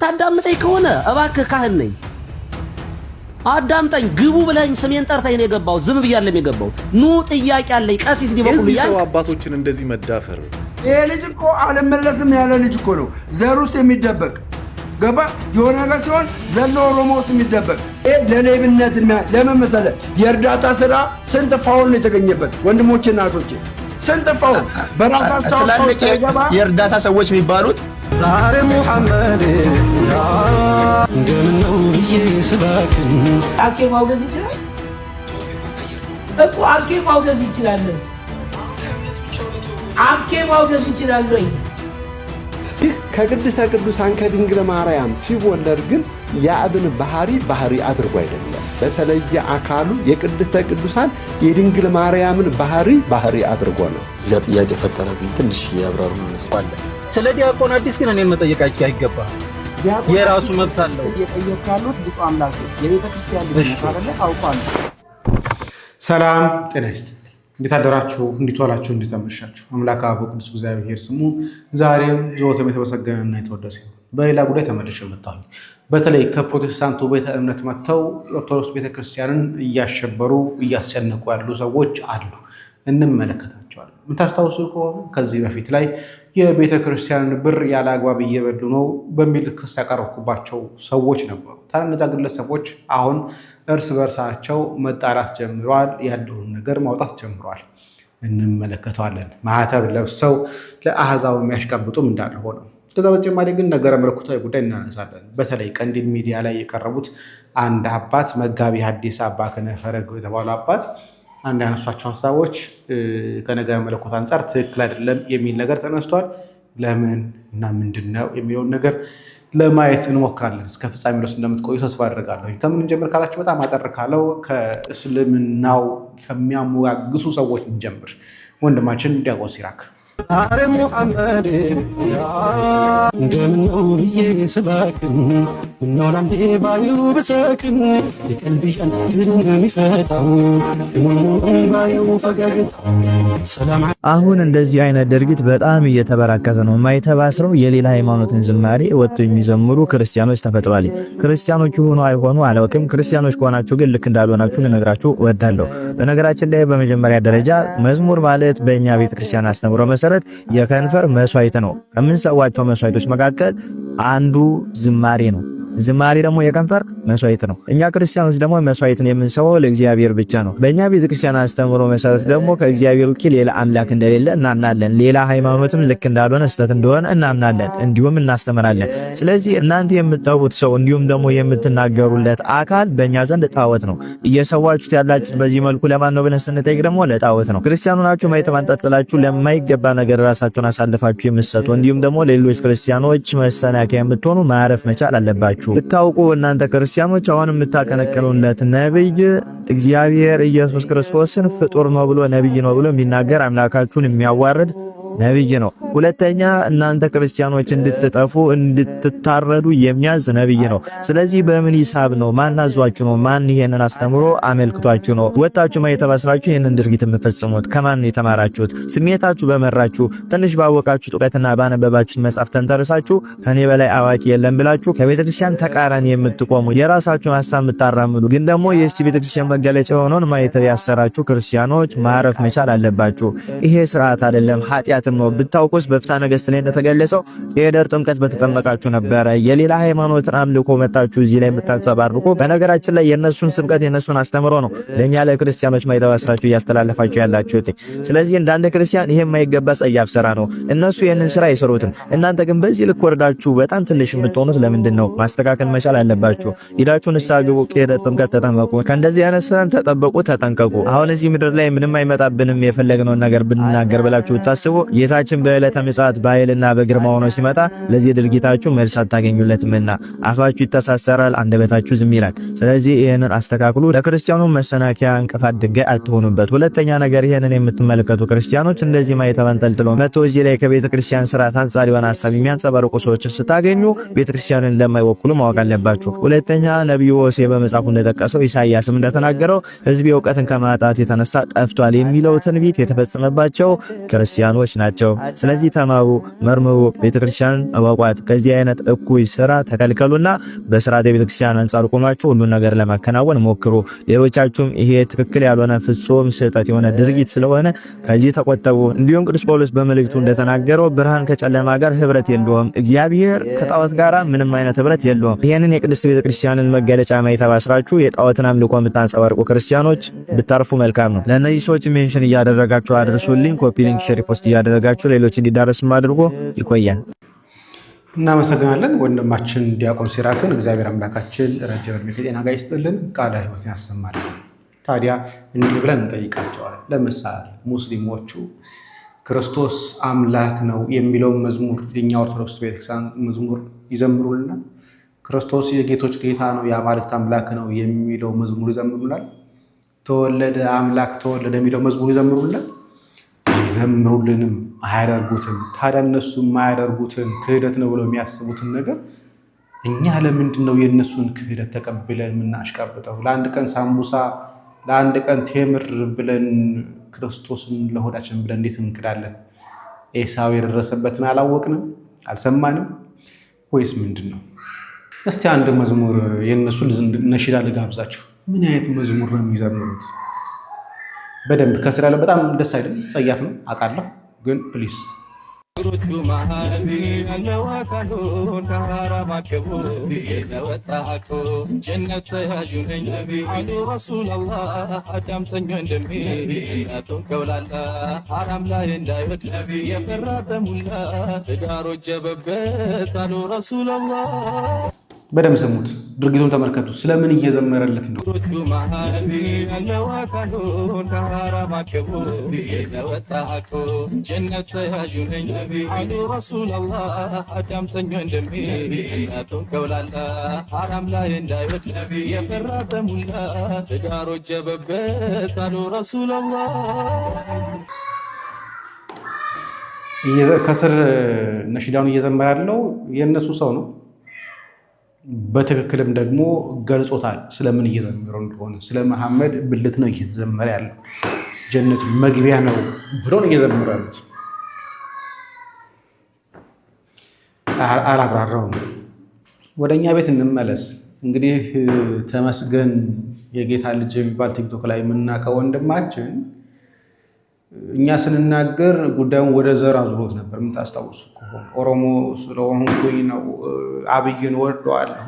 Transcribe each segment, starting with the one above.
የምታዳምጠኝ ከሆነ እባክህ ካህን ነኝ አዳምጠኝ። ግቡ ብለኝ ስሜን ጠርተኝ ነው የገባው። ዝም ብያለሁ የገባው። ኑ ጥያቄ አለኝ ቀሲስ ዲበኩል እዚህ ሰው አባቶችን እንደዚህ መዳፈር ይሄ ልጅ እኮ አልመለስም ያለ ልጅ እኮ ነው። ዘር ውስጥ የሚደበቅ ገባ የሆነ ነገር ሲሆን ዘሎ ኦሮሞ ውስጥ የሚደበቅ ለሌብነት ለምን መሰለህ? የእርዳታ ስራ ስንት ፋውል ነው የተገኘበት? ወንድሞቼ እናቶቼ ስንት ፋውል በራሳቸው የእርዳታ ሰዎች የሚባሉት ዛሬ ሙሐመድ እንደምነው ይስባክን አኬ ማውገዝ ይችላል እኮ አኬ ማውገዝ ይችላል። አኬ ማውገዝ ይችላል ወይ? ከቅድስተ ቅዱሳን ከድንግል ማርያም ሲወለድ ግን የአብን ባህሪ አድርጎ አይደለም። በተለየ አካሉ የቅድስተ ቅዱሳን የድንግል ማርያምን ባህሪ አድርጎ ነው። እዚያ ጥያቄ ፈጠረብኝ። ትንሽ ያብራሩ መስዋለ ስለ ዲያቆን አዲስ ግን እኔ መጠየቃቸው አይገባም። የራሱ መብት አለው። የጠየቃሉት ብፁዕ አምላክ የቤተ ክርስቲያን ልጅ አይደለ? አውቋል። ሰላም ጤና ይስጥልኝ። እንዴት አደራችሁ? እንዴት ዋላችሁ? እንዴት አመሻችሁ? አምላክ አብ ቅዱስ እግዚአብሔር ስሙ ዛሬም ዘወትርም የተመሰገነና የተወደሰ ይሁን። በሌላ ጉዳይ ተመልሼ መጣሁ። በተለይ ከፕሮቴስታንቱ ቤተ እምነት መጥተው ኦርቶዶክስ ቤተክርስቲያንን እያሸበሩ እያስጨነቁ ያሉ ሰዎች አሉ። እንመለከታቸዋለን። የምታስታውሱ ከሆነ ከዚህ በፊት ላይ የቤተ ክርስቲያንን ብር ያለ አግባብ እየበሉ ነው በሚል ክስ ያቀረብኩባቸው ሰዎች ነበሩ። ታዲያ ግለሰቦች አሁን እርስ በርሳቸው መጣላት ጀምረዋል። ያለውን ነገር ማውጣት ጀምረዋል። እንመለከተዋለን። ማህተብ ለብሰው ለአህዛብ የሚያሽቀብጡም እንዳለ ሆነው ከዛ በተጨማሪ ግን ነገረ መለኮታዊ ጉዳይ እናነሳለን። በተለይ ቀንዲል ሚዲያ ላይ የቀረቡት አንድ አባት መጋቢ ሐዲስ አባ ከነፈረግ የተባሉ አባት አንድ ያነሷቸው ሀሳቦች ከነገረ መለኮት አንጻር ትክክል አይደለም የሚል ነገር ተነስቷል። ለምን እና ምንድነው የሚለውን ነገር ለማየት እንሞክራለን። እስከ ፍጻሜ ድረስ እንደምትቆዩ ተስፋ አደርጋለሁ። ከምን እንጀምር ካላችሁ በጣም አጠር ካለው ከእስልምናው ከሚያሞጋግሱ ሰዎች እንጀምር። ወንድማችን ዲያቆን ሲራክ ዛሬ ሙሐመድ እንደምነው ይስባክን ኖላንዴ ባዩ በሰክን የቀልቢያን ድርን የሚፈታው ባዩ ፈገግታ ሰላም። አሁን እንደዚህ አይነት ድርጊት በጣም እየተበራከተ ነው። የማይተባስረው የሌላ ሃይማኖትን ዝማሬ ወጥቶ የሚዘምሩ ክርስቲያኖች ተፈጥሯል። ክርስቲያኖች ሆኖ አይሆኑ አላውቅም። ክርስቲያኖች ከሆናችሁ ግን ልክ እንዳልሆናችሁ ልነግራችሁ እወዳለሁ። በነገራችን ላይ በመጀመሪያ ደረጃ መዝሙር ማለት በእኛ ቤተክርስቲያን አስተምሮ መሰረት የከንፈር መስዋዕት ነው። ከምንሰዋቸው መስዋዕቶች መካከል አንዱ ዝማሬ ነው። ዝማሬ ደግሞ የከንፈር መስዋዕት ነው። እኛ ክርስቲያኖች ደግሞ መስዋዕትን የምንሰዋው ለእግዚአብሔር ብቻ ነው። በእኛ ቤተክርስቲያን አስተምሮ መሰረት ደግሞ ከእግዚአብሔር ውጪ ሌላ አምላክ እንደሌለ እናምናለን። ሌላ ሃይማኖትም ልክ እንዳልሆነ ስህተት እንደሆነ እናምናለን፣ እንዲሁም እናስተምራለን። ስለዚህ እናንተ የምትጠሩት ሰው እንዲሁም ደግሞ የምትናገሩለት አካል በእኛ ዘንድ ጣዖት ነው። እየሰዋችሁት ያላችሁት በዚህ መልኩ ለማን ነው ብለን ስንጠይቅ ደግሞ ለጣዖት ነው። ክርስቲያኑ ናችሁ ማይተብ አንጠልጥላችሁ ለማይገባ ነገር ራሳችሁን አሳልፋችሁ የምትሰጡ እንዲሁም ደግሞ ሌሎች ክርስቲያኖች መሰናከያ የምትሆኑ ማረፍ መቻል አለባችሁ። ብታውቁ እናንተ ክርስቲያኖች አሁን የምታቀነቅኑለት ነብይ እግዚአብሔር ኢየሱስ ክርስቶስን ፍጡር ነው ብሎ ነብይ ነው ብሎ የሚናገር አምላካችሁን የሚያዋርድ ነብይ ነው። ሁለተኛ እናንተ ክርስቲያኖች እንድትጠፉ እንድትታረዱ የሚያዝ ነብይ ነው። ስለዚህ በምን ሂሳብ ነው? ማን አዟችሁ ነው? ማን ይሄንን አስተምሮ አመልክቷችሁ ነው ወጣችሁ ማይተባስራችሁ ይሄንን ድርጊት የምትፈጽሙት? ከማን የተማራችሁት? ስሜታችሁ በመራችሁ ትንሽ ባወቃችሁ ጥቂትና ባነበባችሁ መጽሐፍ ተንተርሳችሁ ከኔ በላይ አዋቂ የለም ብላችሁ ከቤተክርስቲያን ተቃራኒ የምትቆሙ የራሳችሁን ሐሳብ የምታራምዱ ግን ደግሞ የእስቲ ቤተክርስቲያን መገለጫ የሆነውን ማይተብ ያሰራችሁ ክርስቲያኖች ማረፍ መቻል አለባችሁ። ይሄ ስርዓት አይደለም፣ ኃጢአት ነው። ብታውቁስ በፍትሐ ነገሥት ላይ እንደተገለጸው የሄደር ጥምቀት በተጠመቃችሁ ነበረ። የሌላ ሃይማኖትን አምልኮ መጣችሁ እዚህ ላይ የምታንጸባርቁ። በነገራችን ላይ የነሱን ስብከት የነሱን አስተምሮ ነው ለኛ ለክርስቲያኖች ማይተባስራችሁ እያስተላለፋችሁ ያላችሁት። ስለዚህ እንዳንተ ክርስቲያን ይሄ የማይገባ ጸያፍ ስራ ነው። እነሱ ይሄንን ስራ አይሰሩትም። እናንተ ግን በዚህ ልክ ወርዳችሁ በጣም ትንሽ የምትሆኑት ለምንድን ነው? ማስተካከል መቻል አለባችሁ። ሄዳችሁ ንስሐ ግቡ፣ የሄደር ጥምቀት ተጠመቁ፣ ከእንደዚህ አይነት ስራም ተጠበቁ፣ ተጠንቀቁ። አሁን እዚህ ምድር ላይ ምንም አይመጣብንም የፈለግነውን ነገር ብንናገር ብላችሁ ታስቡ ጌታችን በዕለተ ምጽአት በኃይልና በግርማ ሆኖ ሲመጣ ለዚህ ድርጊታችሁ መልስ አታገኙለትምና አፋችሁ ይተሳሰራል፣ አንደበታችሁ ዝም ይላል። ስለዚህ ይሄንን አስተካክሉ። ለክርስቲያኑ መሰናከያ እንቅፋት ድንጋይ አትሆኑበት። ሁለተኛ ነገር ይሄንን የምትመለከቱ ክርስቲያኖች እንደዚህ ማይተብ አንጠልጥሎ መጥቶ እዚህ ላይ ከቤተ ክርስቲያን ስርዓት አንጻር የሆነ ሐሳብ የሚያንጸባርቁ ሰዎችን ስታገኙ ቤተ ክርስቲያንን እንደማይወክሉ ማወቅ አለባችሁ። ሁለተኛ ነብዩ ሆሴዕ በመጽሐፉ እንደጠቀሰው ኢሳይያስም እንደተናገረው ሕዝብ እውቀትን ከማጣት የተነሳ ጠፍቷል የሚለው ትንቢት የተፈጸመባቸው ክርስቲያኖች ናቸው። ስለዚህ ተማሩ፣ መርምሩ፣ ቤተክርስቲያንን እወቋት። ከዚህ አይነት እኩይ ስራ ተከልከሉና በስርዓተ ቤተክርስቲያን አንጻር ቆማችሁ ሁሉን ነገር ለማከናወን ሞክሩ። ሌሎቻችሁም ይሄ ትክክል ያልሆነ ፍጹም ስህተት የሆነ ድርጊት ስለሆነ ከዚህ ተቆጠቡ። እንዲሁም ቅዱስ ጳውሎስ በመልእክቱ እንደተናገረው ብርሃን ከጨለማ ጋር ህብረት የለውም፣ እግዚአብሔር ከጣዖት ጋር ምንም አይነት ህብረት የለውም። ይሄንን የቅድስት ቤተክርስቲያንን መገለጫ ማይተባስራችሁ የጣዖትን አምልኮ የምታንጸባርቁ ክርስቲያኖች ብታርፉ መልካም ነው። ለእነዚህ ሰዎች ሜንሽን እያደረጋችሁ አድርሱልኝ። ኮፒ ሊንክ፣ ሼር፣ ፖስት እያደረጋችሁ ሌሎች እንዲዳረስም አድርጎ ይቆያል። እናመሰግናለን ወንድማችን ዲያቆን ሲራክን። እግዚአብሔር አምላካችን ረጅም ዕድሜ ከጤና ጋር ይስጥልን፣ ቃለ ሕይወትን ያሰማልን። ታዲያ እንዲህ ብለን እንጠይቃቸዋለን። ለምሳሌ ሙስሊሞቹ ክርስቶስ አምላክ ነው የሚለውን መዝሙር የኛ ኦርቶዶክስ ቤተክርስቲያን መዝሙር ይዘምሩልናል። ክርስቶስ የጌቶች ጌታ ነው የአማልክት አምላክ ነው የሚለው መዝሙር ይዘምሩልናል። ተወለደ አምላክ ተወለደ የሚለው መዝሙር ይዘምሩልናል። ይዘምሩልንም አያደርጉትም። ታዲያ እነሱ የማያደርጉትን ክህደት ነው ብለው የሚያስቡትን ነገር እኛ ለምንድን ነው የእነሱን ክህደት ተቀብለን የምናሽቃብጠው? ለአንድ ቀን ሳምቡሳ ለአንድ ቀን ቴምር ብለን ክርስቶስን ለሆዳችን ብለን እንዴት እንክዳለን? ኤሳው የደረሰበትን አላወቅንም? አልሰማንም? ወይስ ምንድን ነው? እስቲ አንድ መዝሙር የእነሱ ነሽዳ ልጋብዛችሁ። ምን አይነት መዝሙር ነው የሚዘምሩት? በደንብ ከስራ ላይ በጣም ደስ አይደል? ጸያፍ ነው አውቃለሁ፣ ግን ፕሊስ ሩቹ ማህቢ ያለው አካሉ ካራማከቡ የተወጣቁ ጀነት ተያዡ ነኝ አሉ ረሱላህ አዳምጠኝ እንደሚ አቱን ከውላላ ሐራም ላይ እንዳይወድ የፈራ ተሙላ ትዳሮ ጀበበት አሉ ረሱላህ። በደንብ ስሙት፣ ድርጊቱን ተመልከቱ። ስለምን እየዘመረለት ነው? ሩቹ ማህቢ ያለው አካሉ ካራማከቡ የተወጣቁ ጀነት ተያዡ ነኝ አሉ ረሱላህ አዳምጠኝ እንደሚ አቱን ከውላላ ሐራም ላይ እንዳይወድ የፈራ ተሙላ ትዳሮ ጀበበት አሉ ረሱላህ። ከስር ነሽዳውን እየዘመረ ያለው የእነሱ ሰው ነው። በትክክልም ደግሞ ገልጾታል ስለምን እየዘመረው እንደሆነ። ስለ መሐመድ ብልት ነው እየተዘመረ ያለው፣ ጀነት መግቢያ ነው ብሎ ነው እየዘመረ ያሉት። አላብራራውም። ወደኛ ቤት እንመለስ። እንግዲህ ተመስገን የጌታ ልጅ የሚባል ቲክቶክ ላይ የምናውቀው ወንድማችን እኛ ስንናገር ጉዳዩን ወደ ዘር አዙሮት ነበር። የምታስታውሱ ከሆነ ኦሮሞ ስለሆንኩኝ ነው አብይን ወደዋለሁ፣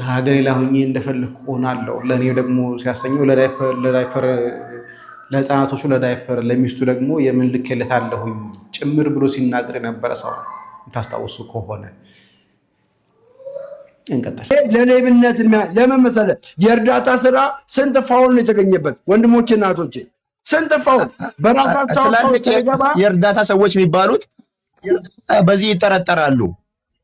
ሀገሬ ላይ ሆኜ እንደፈለኩ ሆናለሁ፣ ለእኔ ደግሞ ሲያሰኘው ለዳይፐር ለህፃናቶቹ ለዳይፐር ለሚስቱ ደግሞ የምን ልኬለታለሁኝ ጭምር ብሎ ሲናገር የነበረ ሰው የምታስታውሱ ከሆነ እንቀጥል። ለሌብነት ለምን መሰለህ? የእርዳታ ስራ ስንት ፋውል ነው የተገኘበት ወንድሞቼ እናቶቼ፣ ስንት ፋውል በራሳቸው የእርዳታ ሰዎች የሚባሉት በዚህ ይጠረጠራሉ።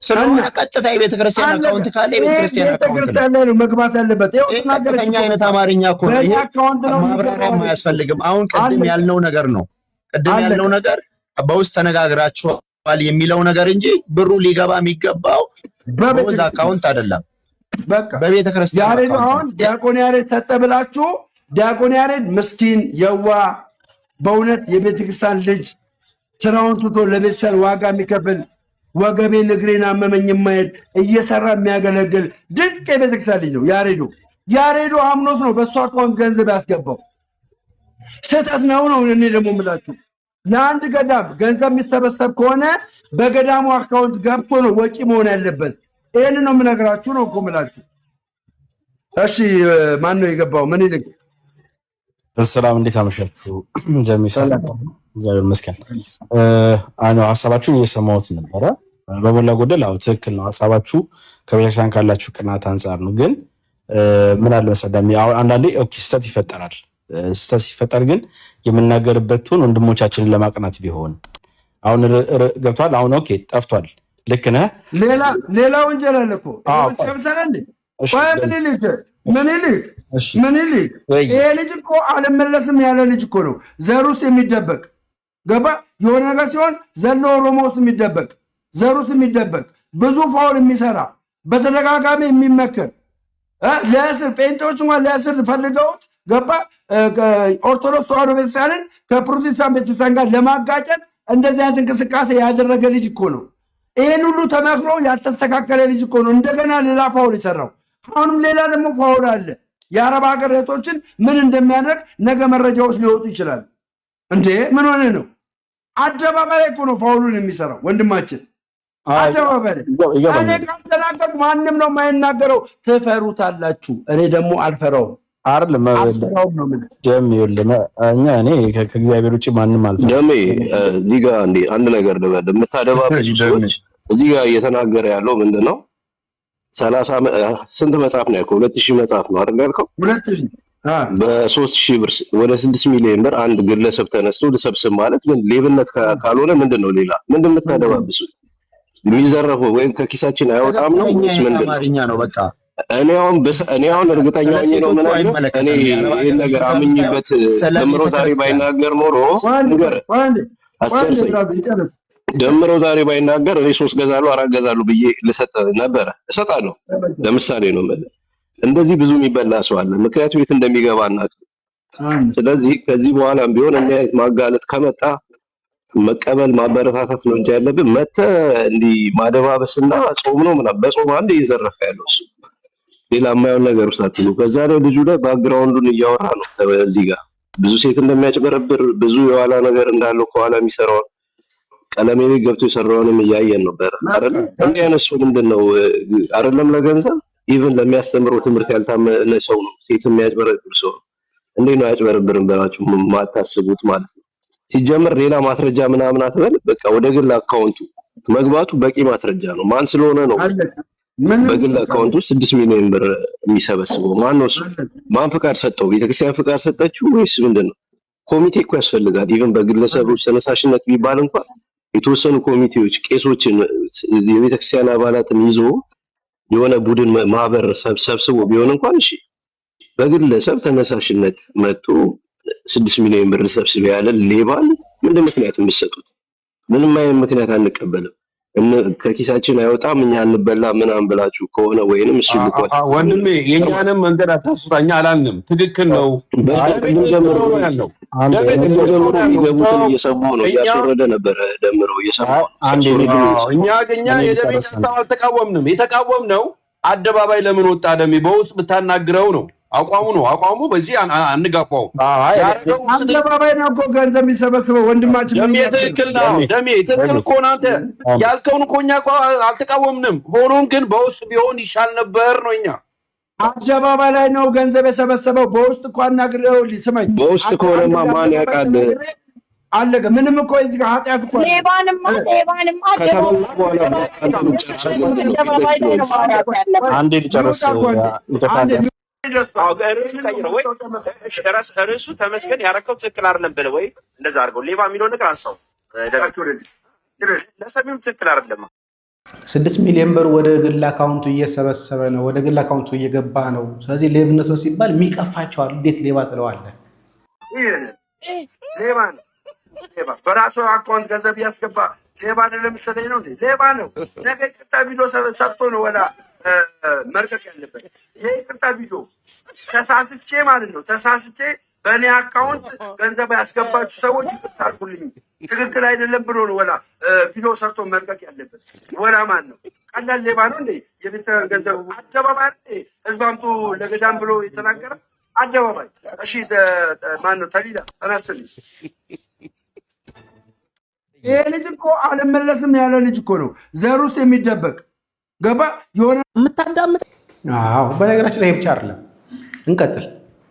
ስለሆነ ቀጥታ የቤተክርስቲያን አካውንት ካለ የቤተክርስቲያን አካውንት ነው መግባት ያለበት። ቀጥተኛ አይነት አማርኛ እኮ ነው ይሄ፣ ማብራሪያ አያስፈልግም። አሁን ቅድም ያልነው ነገር ነው። ቅድም ያልነው ነገር በውስጥ ተነጋግራችኋል የሚለው ነገር እንጂ ብሩ ሊገባ የሚገባው በዛ አካውንት አይደለም። በቃ በቤተክርስቲያን አካውንት ነው። አሁን ዲያቆን ያሬድ ተጠብላችሁ ዲያቆን ያሬድ ምስኪን የዋ በእውነት የቤተክርስቲያን ልጅ ስራውን ትቶ ለቤተክርስቲያን ዋጋ የሚከፍል ወገቤን እግሬን አመመኝ የማይል እየሰራ የሚያገለግል ድንቅ የቤተክርስቲያን ልጅ ነው ያሬዱ። ያሬዱ አምኖት ነው በእሱ አካውንት ገንዘብ ያስገባው። ስህተት ነው ነው እኔ ደግሞ የምላችሁ ለአንድ ገዳም ገንዘብ የሚሰበሰብ ከሆነ በገዳሙ አካውንት ገብቶ ነው ወጪ መሆን ያለበት። ይሄን ነው የምነግራችሁ ነው እኮ የምላችሁ። እሺ ማን ነው የገባው? ምን ይልቅ ሰላም፣ እንዴት አመሻችሁ? ጀሚሳ እግዚአብሔር ይመስገን። ሀሳባችሁን እየሰማሁት ነበረ። በሞላ ጎደል አዎ ትክክል ነው ሀሳባችሁ ከቤተክርስቲያን ካላችሁ ቅናት አንጻር ነው። ግን ምን አለ መሰለኝ አንዳንዴ ኦኬ ስህተት ይፈጠራል። ስህተት ሲፈጠር ግን የምናገርበት ሆን ወንድሞቻችንን ለማቅናት ቢሆን አሁን ገብቷል። አሁን ኦኬ ጠፍቷል። ልክ ነህ። ሌላ ወንጀል አለ እኮ ሸምሰረን ምን ይልቅ ይሄ ልጅ እኮ አልመለስም ያለ ልጅ እኮ ነው። ዘር ውስጥ የሚደበቅ ገባ የሆነ ነገር ሲሆን ዘሎ ኦሮሞ ውስጥ የሚደበቅ ዘር ውስጥ የሚደበቅ ብዙ ፋውል የሚሰራ በተደጋጋሚ የሚመከር ለእስር ጴንጤዎች እንኳን ለእስር ፈልገውት ገባ ኦርቶዶክስ ተዋሕዶ ቤተክርስቲያንን ከፕሮቴስታንት ቤተክርስቲያን ጋር ለማጋጨት እንደዚህ አይነት እንቅስቃሴ ያደረገ ልጅ እኮ ነው። ይሄን ሁሉ ተመክሮ ያልተስተካከለ ልጅ እኮ ነው እንደገና ሌላ ፋውል የሰራው። አሁንም ሌላ ደግሞ ፋውል አለ። የአረብ ሀገር እህቶችን ምን እንደሚያደርግ ነገ መረጃዎች ሊወጡ ይችላል። እንዴ ምን ሆነ ነው? አደባባይ እኮ ነው ፋውሉን የሚሰራው ወንድማችን። አደባባይ እኔ ካልተናገርኩ ማንም ነው የማይናገረው። ትፈሩታላችሁ፣ እኔ ደግሞ አልፈራውም። አይደለም ደሜ እኛ እኔ ከእግዚአብሔር ውጭ ማንም አልፈራም። ደሜ እዚህ ጋር አንድ ነገር ልበል። የምታደባብሱ ሰዎች እዚህ ጋር እየተናገረ ያለው ምንድነው? 30 ስንት መጽሐፍ ነው ያልከው? 2000 መጽሐፍ ነው አይደል ያልከው? 2000 በ3000 ብር ወደ 6 ሚሊዮን ብር አንድ ግለሰብ ተነስቶ ልሰብስብ ማለት ግን ሌብነት ካልሆነ ምንድነው? ሌላ ምንድን የምታደባብሱት? የሚዘረፈው ወይም ከኪሳችን አይወጣም ነው ወይስ ምንድነው? ነው በቃ እኔ አሁን እርግጠኛ ሆኜ ነው ማለት እኔ ይሄን ነገር አምኜበት ደምሮ ዛሬ ባይናገር ኖሮ ነገር ደምሮ ዛሬ ባይናገር እኔ 3 ገዛለሁ 4 ገዛለሁ ብዬ ልሰጥ ነበር። እሰጣለሁ። ለምሳሌ ነው ማለት እንደዚህ ብዙ የሚበላ ሰው አለ። ምክንያቱም የት እንደሚገባ እናውቃለን። ስለዚህ ከዚህ በኋላም ቢሆን ማጋለጥ ከመጣ መቀበል ማበረታታት ነው እንጂ ያለብን መተህ እንዲህ ማደባበስና ጾም ነው ምናምን በጾም አንድ እየዘረፈ ያለው እሱ ሌላ የማይሆን ነገር ውስጥ አትሉ። በዛ ላይ ልጁ ላይ ባክግራውንዱን እያወራ ነው። እዚህ ጋር ብዙ ሴት እንደሚያጭበረብር ብዙ የኋላ ነገር እንዳለው ከኋላ የሚሰራው ቀለሜ ቤት ገብቶ የሰራውንም እያየን ነበር አይደል? እንዲህ አይነት ሰው ምንድነው አይደለም ለገንዘብ ኢቭን ለሚያስተምረው ትምህርት ያልታመነ ሰው ነው ሴት የሚያጭበረብር ሰው። እንዴት ነው ያጭበረብርን ብላችሁ ማታስቡት ማለት ነው? ሲጀምር ሌላ ማስረጃ ምናምን አትበል። በቃ ወደ ግል አካውንቱ መግባቱ በቂ ማስረጃ ነው። ማን ስለሆነ ነው በግል አካውንቱ 6 ሚሊዮን ብር የሚሰበስበው? ማን ነው እሱ? ማን ፍቃድ ሰጠው? ቤተክርስቲያን ፍቃድ ሰጠችው ወይስ ምንድነው? ኮሚቴ እኮ ያስፈልጋል። ኢቭን በግለሰቦች ተነሳሽነት ቢባል እንኳን የተወሰኑ ኮሚቴዎች ቄሶችን የቤተክርስቲያን አባላትን ይዞ የሆነ ቡድን ማህበር ሰብስቦ ቢሆን እንኳን እሺ፣ በግለሰብ ተነሳሽነት መጥቶ 6 ሚሊዮን ብር ሰብስበ ያለ ሌባን ምንድን ምክንያት የምትሰጡት? ምንም አይነት ምክንያት አንቀበልም። ከኪሳችን አይወጣም እኛ እንበላ ምናምን ብላችሁ ከሆነ ወይንም እሱ ልቆት ወንድሜ የኛንም መንገድ አታስወጣኛ አላልንም። ትክክል ነው። የሚገቡትን እየሰሙ ነው። እያስወረደ ነበረ ደምሮ እየሰሙ እኛ የደሜን ሀሳብ አልተቃወምንም። የተቃወምነው አደባባይ ለምን ወጣ ደሜ በውስጥ ብታናግረው ነው። አቋሙ በዚህ አንጋፋው። አደባባይ ነው እኮ ገንዘብ የሚሰበስበው ወንድማችን። ደሜ ትክክል ነው። ደሜ ትክክል እኮ ነው። አንተ ያልከውን እኮ እኛ እኮ አልተቃወምንም። ሆኖም ግን በውስጥ ቢሆን ይሻል ነበር ነው። እኛ አደባባይ ላይ ነው ገንዘብ የሰበሰበው። በውስጥ እኮ አናግረው ስማኝ። በውስጥ ከሆነማ ማን ያውቃል? አለቀ። ምንም እኮ እዚህ ጋር ኃጢአት እኮ ሌባንማ አንዴ ልጨርስ። ርዕሱ ተመስገን ያረከው ትክክል አይደለም ብለህ ወይ እንደዛ አድርገው ሌባ የሚለው ነገር አንሳው። ለሰሚውም ትክክል አይደለም። 6 ሚሊዮን ብር ወደ ግል አካውንቱ እየሰበሰበ ነው፣ ወደ ግል አካውንቱ እየገባ ነው። ስለዚህ ሌብነት ነው ሲባል የሚቀፋቸዋል። እንዴት ሌባ ትለዋለህ? ሌባ ነው። ሌባ በራሱ አካውንት ገንዘብ ያስገባ ሌባ አይደለም መሰለኝ ነው እንዴ? ሌባ ነው። ነገ ይቅርታ ቪዲዮ ሰርቶ ነው ወላ መልቀቅ ያለበት። ይሄ ይቅርታ ቪዲዮ ተሳስቼ ማለት ነው ተሳስቼ በእኔ አካውንት ገንዘብ ያስገባችሁ ሰዎች ይቅርታ አድርጉልኝ ትክክል አይደለም ብሎ ነው ወላ ቪዲዮ ሰርቶ መልቀቅ ያለበት። ወላ ማን ነው? ቀላል ሌባ ነው እንዴ? የቤተ ገንዘብ አደባባይ ህዝብ አምጡ ለገዳም ብሎ የተናገረ አደባባይ። እሺ ማን ነው? ተሊላ ተናስተልኝ። ይሄ ልጅ እኮ አልመለስም ያለ ልጅ እኮ ነው። ዘር ውስጥ የሚደበቅ ገባ የሆነ የምታዳምጥ። አዎ በነገራችን ላይ ብቻ አይደለም። እንቀጥል።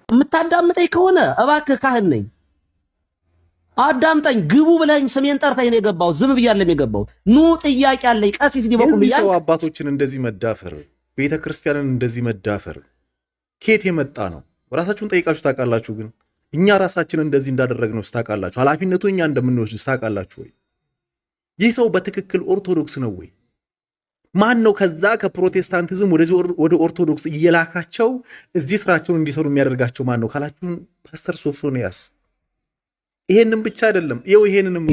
የምታዳምጠኝ ከሆነ እባክህ ካህን ነኝ አዳምጠኝ። ግቡ ብለኝ ስሜን ጠርተኝ ነው የገባው። ዝም ብያለሁ የገባው። ኑ ጥያቄ አለኝ ቀሲስ ዲበኩል ይያል ሰው አባቶችን እንደዚህ መዳፈር፣ ቤተክርስቲያንን እንደዚህ መዳፈር ከየት የመጣ ነው? ራሳችሁን ጠይቃችሁ ታውቃላችሁ? ግን እኛ ራሳችን እንደዚህ እንዳደረግነው ታውቃላችሁ? ኃላፊነቱ እኛ እንደምንወስድ ታውቃላችሁ ወይ? ይህ ሰው በትክክል ኦርቶዶክስ ነው ወይ? ማን ነው ከዛ ከፕሮቴስታንቲዝም ወደ ኦርቶዶክስ እየላካቸው እዚህ ስራቸውን እንዲሰሩ የሚያደርጋቸው ማን ነው ካላችሁን ፓስተር ሶፎንያስ። ይሄንን ብቻ አይደለም፣ ይሄንንም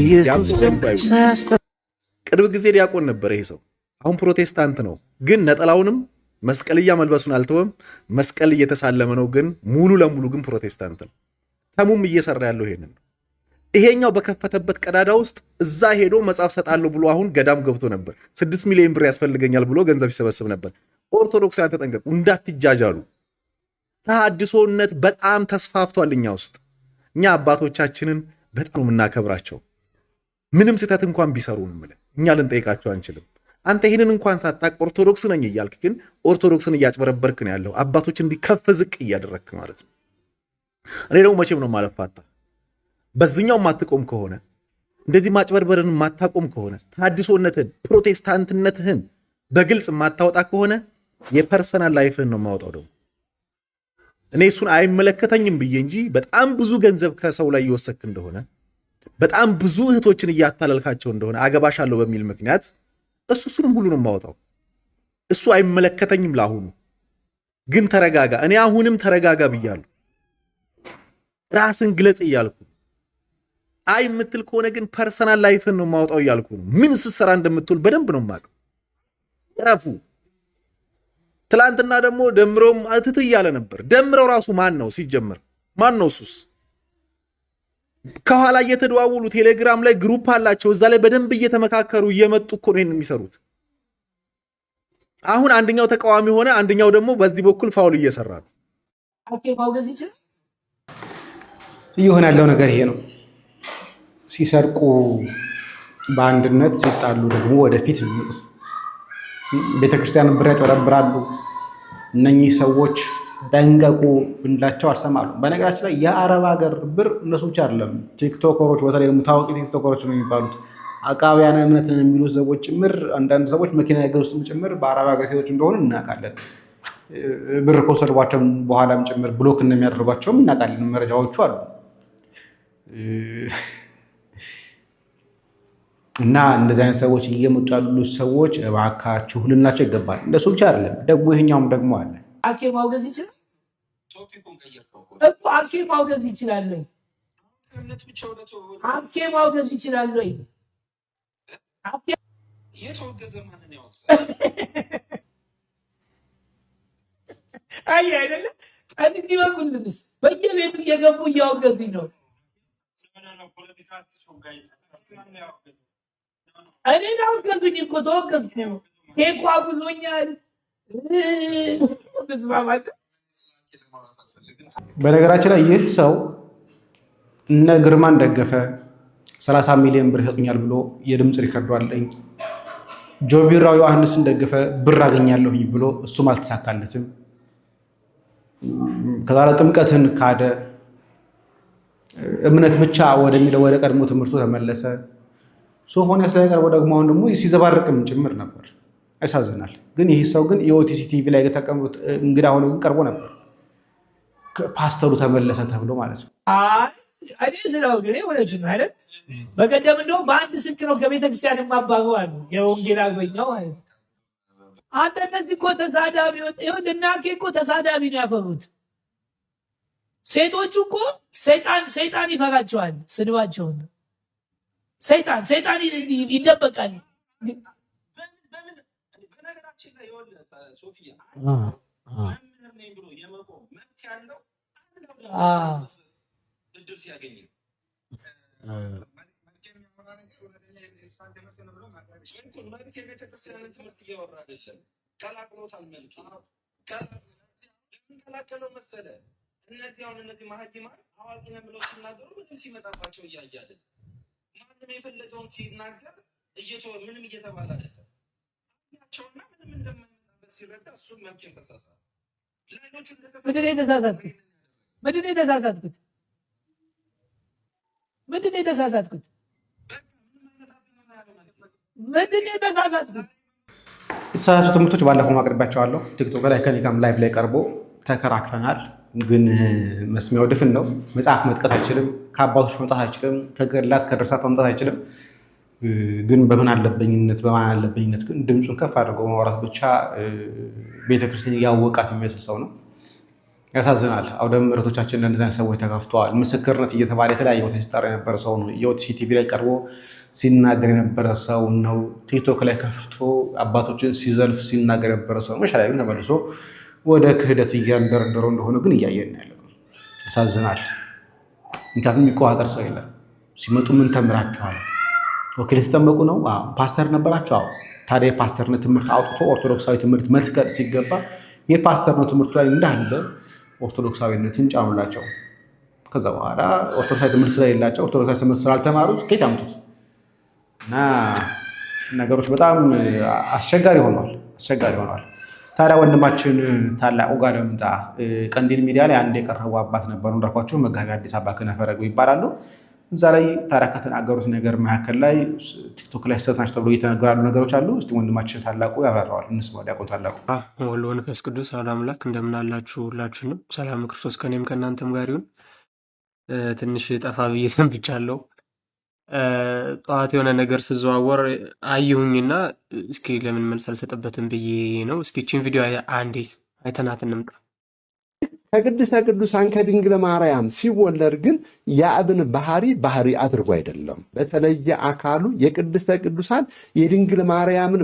ቅርብ ጊዜ ዲያቆን ነበር ይሄ ሰው። አሁን ፕሮቴስታንት ነው፣ ግን ነጠላውንም መስቀልያ መልበሱን አልተወም። መስቀል እየተሳለመ ነው፣ ግን ሙሉ ለሙሉ ግን ፕሮቴስታንት ነው። ተሙም እየሰራ ያለው ይሄንን ነው። ይሄኛው በከፈተበት ቀዳዳ ውስጥ እዛ ሄዶ መጽሐፍ ሰጣለሁ ብሎ አሁን ገዳም ገብቶ ነበር። 6 ሚሊዮን ብር ያስፈልገኛል ብሎ ገንዘብ ሲሰበስብ ነበር። ኦርቶዶክሳውያን ተጠንቀቁ፣ እንዳትጃጃሉ። ተሐድሶነት በጣም ተስፋፍቷል እኛ ውስጥ። እኛ አባቶቻችንን በጣም የምናከብራቸው ምንም ስህተት እንኳን ቢሰሩ እኛ ልንጠይቃቸው አንችልም። አንተ ይህንን እንኳን ሳታቅ ኦርቶዶክስ ነኝ እያልክ ግን ኦርቶዶክስን እያጭበረበርክ ነው ያለው። አባቶች እንዲከፍ ዝቅ እያደረግክ ማለት ነው። እኔ ደግሞ መቼም ነው ማለፋታ በዚህኛው ማትቆም ከሆነ እንደዚህ ማጭበርበርን ማታቆም ከሆነ ተሐድሶነትን ፕሮቴስታንትነትህን በግልጽ ማታወጣ ከሆነ የፐርሰናል ላይፍህን ነው ማውጣው። ደግሞ እኔ እሱን አይመለከተኝም ብዬ እንጂ በጣም ብዙ ገንዘብ ከሰው ላይ እየወሰድክ እንደሆነ በጣም ብዙ እህቶችን እያታለልካቸው እንደሆነ አገባሻለሁ በሚል ምክንያት እሱንም ሁሉንም ማውጣው። እሱ አይመለከተኝም። ለአሁኑ ግን ተረጋጋ። እኔ አሁንም ተረጋጋ ብያለሁ። ራስን ግለጽ እያልኩ አይ የምትል ከሆነ ግን ፐርሰናል ላይፍን ነው ማውጣው እያልኩ ነው። ምን ስትሰራ እንደምትውል በደንብ ነው የማውቀው። ረፉ ትላንትና ደግሞ ደምረውም አትት እያለ ነበር። ደምረው ራሱ ማን ነው ሲጀምር? ማን ነው እሱስ? ከኋላ እየተደዋወሉ ቴሌግራም ላይ ግሩፕ አላቸው። እዛ ላይ በደንብ እየተመካከሩ እየመጡ እኮ ነው ይሄን የሚሰሩት። አሁን አንደኛው ተቃዋሚ ሆነ፣ አንደኛው ደግሞ በዚህ በኩል ፋውል እየሰራ ነው። እየሆነ ያለው ነገር ይሄ ነው። ሲሰርቁ በአንድነት ሲጣሉ ደግሞ ወደፊት የሚመጡት ቤተክርስቲያን ብር ያጭበረብራሉ። እነኚህ ሰዎች ጠንቀቁ ብንላቸው አልሰማሉ። በነገራችን ላይ የአረብ ሀገር ብር እነሱ ብቻ አይደለም፣ ቲክቶከሮች፣ በተለይ ደግሞ ታዋቂ ቲክቶከሮች ነው የሚባሉት አቃቢያነ እምነት ነው የሚሉት ሰዎች ጭምር፣ አንዳንድ ሰዎች መኪና የገዙትም ጭምር በአረብ ሀገር ሴቶች እንደሆኑ እናውቃለን። ብር ከወሰድቧቸው በኋላም ጭምር ብሎክ እንደሚያደርጓቸውም እናውቃለን። መረጃዎቹ አሉ። እና እንደዚህ አይነት ሰዎች እየመጡ ያሉ ሰዎች እባካችሁ ልናቸው ይገባል። እንደሱ ብቻ አይደለም ደግሞ ይሄኛውም ደግሞ አለ። አኬ ማውገዝ ይችላል እኮ አኬ ማውገዝ ይችላል ወይ? አኬ ማውገዝ ይችላል ወይ? አኬ የተወገዘ ማንን ያወግዛል? አይ አይደለ እዚህ በኩል ልብስ በየቤቱ እየገቡ እያወገዙኝ ነው። እኔ አውገዙኝ እኮ ተወገዝኩ። ኬኳ አጉዞኛል። በነገራችን ላይ ይህ ሰው እነ ግርማን ደገፈ 30 ሚሊዮን ብር ይሰጡኛል ብሎ የድምፅ ሪከርዱ አለኝ። ጆቢራው ዮሐንስን ደገፈ ብር አገኛለሁኝ ብሎ እሱም አልተሳካለትም። ከዛ ጥምቀትን ካደ። እምነት ብቻ ወደሚለው ወደ ቀድሞ ትምህርቱ ተመለሰ። ሶፎንያስ ላይ ቀርቦ ደግሞ አሁን ደግሞ ሲዘባርቅም ጭምር ነበር። ያሳዝናል። ግን ይህ ሰው ግን የኦቲሲ ቲቪ ላይ ተቀምጦ እንግዳ ሆኖ ግን ቀርቦ ነበር። ፓስተሩ ተመለሰ ተብሎ ማለት ነው። እኔ ስለው ግን ወለች ነው አይደል? በቀደም እንደውም በአንድ ስልክ ነው ከቤተክርስቲያን የማባረው አሉ የወንጌል አርበኛው ማለት ነው። አንተ እነዚህ እኮ ተሳዳቢ ይሁን እናንተ እኮ ተሳዳቢ ነው ያፈሩት። ሴቶቹ እኮ ሰይጣን ይፈራቸዋል ስድባቸውን። ሰይጣን ይደበቃል። በነገራችን ላይ ሶፊያ መምህር ነኝ ብሎ የመቆም መብት ያለው እድል ሲያገኝ የቤተክርስቲያንን ትምህርት እያወራ አይደለም። ቀላቅሎታል። መልክ ቀላቀለው መሰለ። እነዚህ ማህዲማን አዋቂ ነን ብለው ሲናገሩ ምንም ሲመጣባቸው እያያለን ማንም የፈለገውን ሲናገር ምንም እየተባለ አይደለም ያቸውና ምንም እንደማይመጣበት ሲረዳ እሱም መብኬን ተሳሳተ። ሌሎቹ ምንድን የተሳሳትኩት? የተሳሳቱ ትምህርቶች ባለፈው ማቅረቢያቸዋለሁ። ቲክቶክ ላይ ከኔ ጋርም ላይቭ ላይ ቀርቦ ተከራክረናል። ግን መስሚያው ድፍን ነው። መጽሐፍ መጥቀስ አይችልም። ከአባቶች መምጣት አይችልም። ከገድላት ከድርሳት መምጣት አይችልም። ግን በማን አለበኝነት ግን ድምፁን ከፍ አድርጎ ማውራት ብቻ ቤተክርስቲያን ያወቃት የሚመስል ሰው ነው። ያሳዝናል። አውደ ምሕረቶቻችን ለእነዚያን ሰዎች ተከፍተዋል። ምስክርነት እየተባለ የተለያየ ቦታ ሲጠራ የነበረ ሰው ነው። የኦቲሲ ቲቪ ላይ ቀርቦ ሲናገር የነበረ ሰው ነው። ቲክቶክ ላይ ከፍቶ አባቶችን ሲዘልፍ ሲናገር የነበረ ሰው ነው። መሻላይ ግን ተመልሶ ወደ ክህደት እያንደረደረው እንደሆነ ግን እያየን ያለ ነው። ያሳዝናል። ምክንያቱም የሚቆጣጠር ሰው የለም። ሲመጡ ምን ተምራችኋል? ኦኬ ልትጠመቁ ነው? ፓስተር ነበራችሁ? አዎ። ታዲያ የፓስተርነት ትምህርት አውጥቶ ኦርቶዶክሳዊ ትምህርት መትከል ሲገባ የፓስተርነት ትምህርቱ ላይ እንዳለ ኦርቶዶክሳዊነትን ጫኑላቸው። ከዛ በኋላ ኦርቶዶክሳዊ ትምህርት ስለሌላቸው ኦርቶዶክሳዊ ትምህርት ስላልተማሩት ከየት አምጡት? እና ነገሮች በጣም አስቸጋሪ ሆኗል። ታዲያ ወንድማችን ታላቁ ጋር ልምጣ። ቀንዲል ሚዲያ ላይ አንድ የቀረቡ አባት ነበሩ እንዳልኳቸው መጋቢ አዲስ አበባ ከነፈረጉ ይባላሉ። እዛ ላይ ታዲያ ከተናገሩት ነገር መካከል ላይ ቲክቶክ ላይ ስህተት ናቸው ተብሎ እየተነገሩ ያሉ ነገሮች አሉ። እስቲ ወንድማችን ታላቁ ያብራራዋል። እንስማው። ዲያቆን ታላቁ። ወልድ ወመንፈስ ቅዱስ አሐዱ አምላክ። እንደምን አላችሁ ሁላችሁንም? ሰላም ክርስቶስ ከኔም ከእናንተም ጋር ይሁን። ትንሽ ጠፋ ብዬ ሰንብቻለሁ። ጠዋት የሆነ ነገር ስዘዋወር አየሁኝና እስኪ ለምን መልስ አልሰጠበትም ብዬ ነው። እስኪ እቺን ቪዲዮ አንዴ አይተናት እንምጣ። ከቅድስተ ቅዱሳን ከድንግል ማርያም ሲወለድ ግን የአብን ባህሪ አድርጎ አይደለም። በተለየ አካሉ የቅድስተ ቅዱሳን የድንግል ማርያምን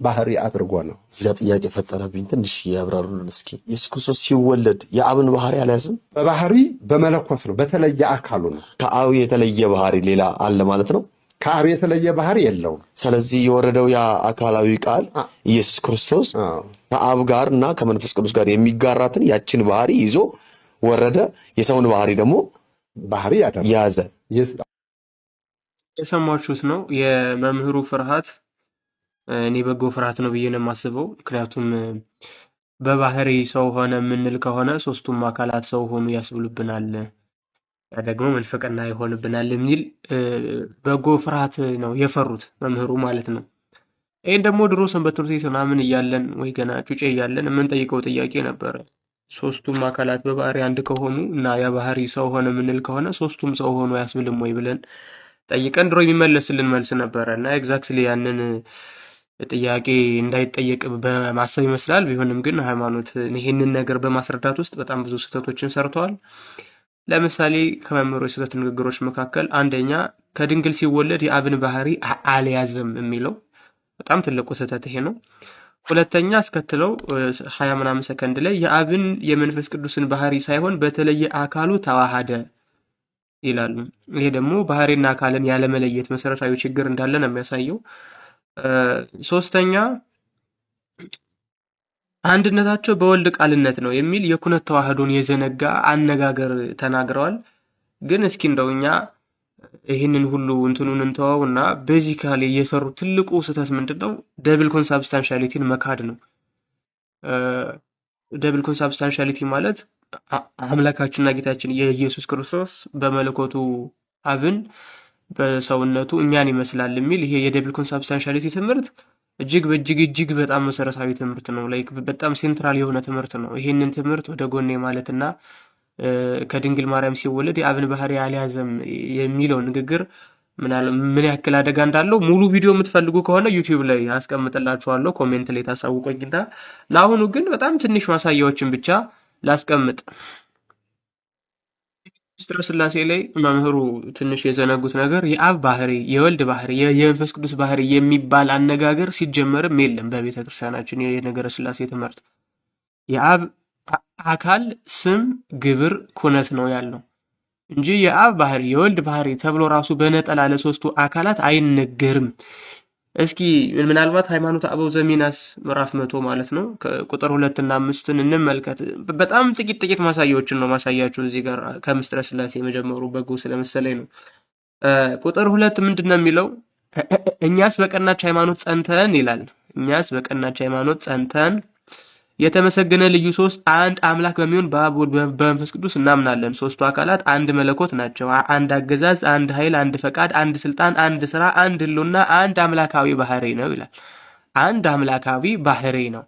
ባህሪ አድርጎ ነው። እዚህ ጋር ጥያቄ ፈጠረብኝ። ትንሽ ያብራሩልን እስኪ። ኢየሱስ ክርስቶስ ሲወለድ የአብን ባህሪ አልያዝም? በባህሪ በመለኮት ነው፣ በተለየ አካሉ ነው። ከአብ የተለየ ባህሪ ሌላ አለ ማለት ነው? ከአብ የተለየ ባህሪ የለውም። ስለዚህ የወረደው ያ አካላዊ ቃል ኢየሱስ ክርስቶስ ከአብ ጋር እና ከመንፈስ ቅዱስ ጋር የሚጋራትን ያችን ባህሪ ይዞ ወረደ። የሰውን ባህሪ ደግሞ ያዘ። የሰማችሁት ነው። የመምህሩ ፍርሃት እኔ በጎ ፍርሃት ነው ብዬ ነው የማስበው። ምክንያቱም በባህሪ ሰው ሆነ የምንል ከሆነ ሶስቱም አካላት ሰው ሆኑ ያስብሉብናል፣ ያ ደግሞ መንፈቅና ይሆንብናል የሚል በጎ ፍርሃት ነው የፈሩት መምህሩ ማለት ነው። ይሄን ደግሞ ድሮ ሰንበት ትምህርት ቤት ምናምን እያለን ወይ ገና ጩጬ እያለን የምንጠይቀው ጥያቄ ነበረ። ሶስቱም አካላት በባህሪ አንድ ከሆኑ እና ያ ባህሪ ሰው ሆነ የምንል ከሆነ ሶስቱም ሰው ሆኖ ያስብልም ወይ ብለን ጠይቀን ድሮ የሚመለስልን መልስ ነበረ እና ኤግዛክትሊ ያንን ጥያቄ እንዳይጠየቅ በማሰብ ይመስላል። ቢሆንም ግን ሃይማኖት ይሄንን ነገር በማስረዳት ውስጥ በጣም ብዙ ስህተቶችን ሰርተዋል። ለምሳሌ ከመምህሩ የስህተት ንግግሮች መካከል አንደኛ ከድንግል ሲወለድ የአብን ባህሪ አልያዘም የሚለው በጣም ትልቁ ስህተት ይሄ ነው። ሁለተኛ አስከትለው 20 ምናምን ሰከንድ ላይ የአብን የመንፈስ ቅዱስን ባህሪ ሳይሆን በተለየ አካሉ ተዋሃደ ይላሉ። ይሄ ደግሞ ባህሪና አካልን ያለመለየት መሰረታዊ ችግር እንዳለ ነው የሚያሳየው። ሶስተኛ አንድነታቸው በወልድ ቃልነት ነው የሚል የኩነት ተዋህዶን የዘነጋ አነጋገር ተናግረዋል። ግን እስኪ እንደውኛ ይህንን ሁሉ እንትኑን እንተዋውና ቤዚካሊ እየሰሩ ትልቁ ስህተት ምንድነው? ደብል ኮንሳብስታንሻሊቲን መካድ ነው። ደብል ኮንሳብስታንሻሊቲ ማለት አምላካችንና ጌታችን የኢየሱስ ክርስቶስ በመለኮቱ አብን በሰውነቱ እኛን ይመስላል የሚል ይሄ የደብል ኮንሳብስታንሻሊቲ ትምህርት እጅግ በጣም መሰረታዊ ትምህርት ነው። ላይክ በጣም ሴንትራል የሆነ ትምህርት ነው። ይሄንን ትምህርት ወደ ጎኔ ማለትና ከድንግል ማርያም ሲወለድ የአብን ባህሪ አልያዘም የሚለው ንግግር ምን ያክል አደጋ እንዳለው ሙሉ ቪዲዮ የምትፈልጉ ከሆነ ዩቲዩብ ላይ አስቀምጥላችኋለሁ፣ ኮሜንት ላይ ታሳውቁኝና ለአሁኑ ግን በጣም ትንሽ ማሳያዎችን ብቻ ላስቀምጥ። ምስጢረ ሥላሴ ላይ መምህሩ ትንሽ የዘነጉት ነገር የአብ ባህሪ፣ የወልድ ባህሪ፣ የመንፈስ ቅዱስ ባህሪ የሚባል አነጋገር ሲጀመርም የለም በቤተ ክርስቲያናችን የነገረ ሥላሴ ትምህርት። የአብ አካል ስም፣ ግብር፣ ኩነት ነው ያለው እንጂ የአብ ባህሪ የወልድ ባህሪ ተብሎ ራሱ በነጠላ ለሶስቱ አካላት አይነገርም። እስኪ ምናልባት ሃይማኖተ አበው ዘሚናስ ምዕራፍ 100 ማለት ነው ቁጥር 2 እና 5ን እንመልከት። በጣም ጥቂት ማሳያዎችን ነው ማሳያችሁ እዚህ ጋር ከምስጢረ ሥላሴ የመጀመሩ በጎ ስለመሰለኝ ነው። ቁጥር 2 ምንድነው የሚለው? እኛስ በቀናች ሃይማኖት ጸንተን ይላል። እኛስ በቀናች ሃይማኖት ጸንተን የተመሰገነ ልዩ ሶስት አንድ አምላክ በሚሆን በአብ ወልድ በመንፈስ ቅዱስ እናምናለን። ሶስቱ አካላት አንድ መለኮት ናቸው። አንድ አገዛዝ፣ አንድ ኃይል፣ አንድ ፈቃድ፣ አንድ ስልጣን፣ አንድ ስራ፣ አንድ ህልውና፣ አንድ አምላካዊ ባህሪ ነው ይላል። አንድ አምላካዊ ባህሪ ነው።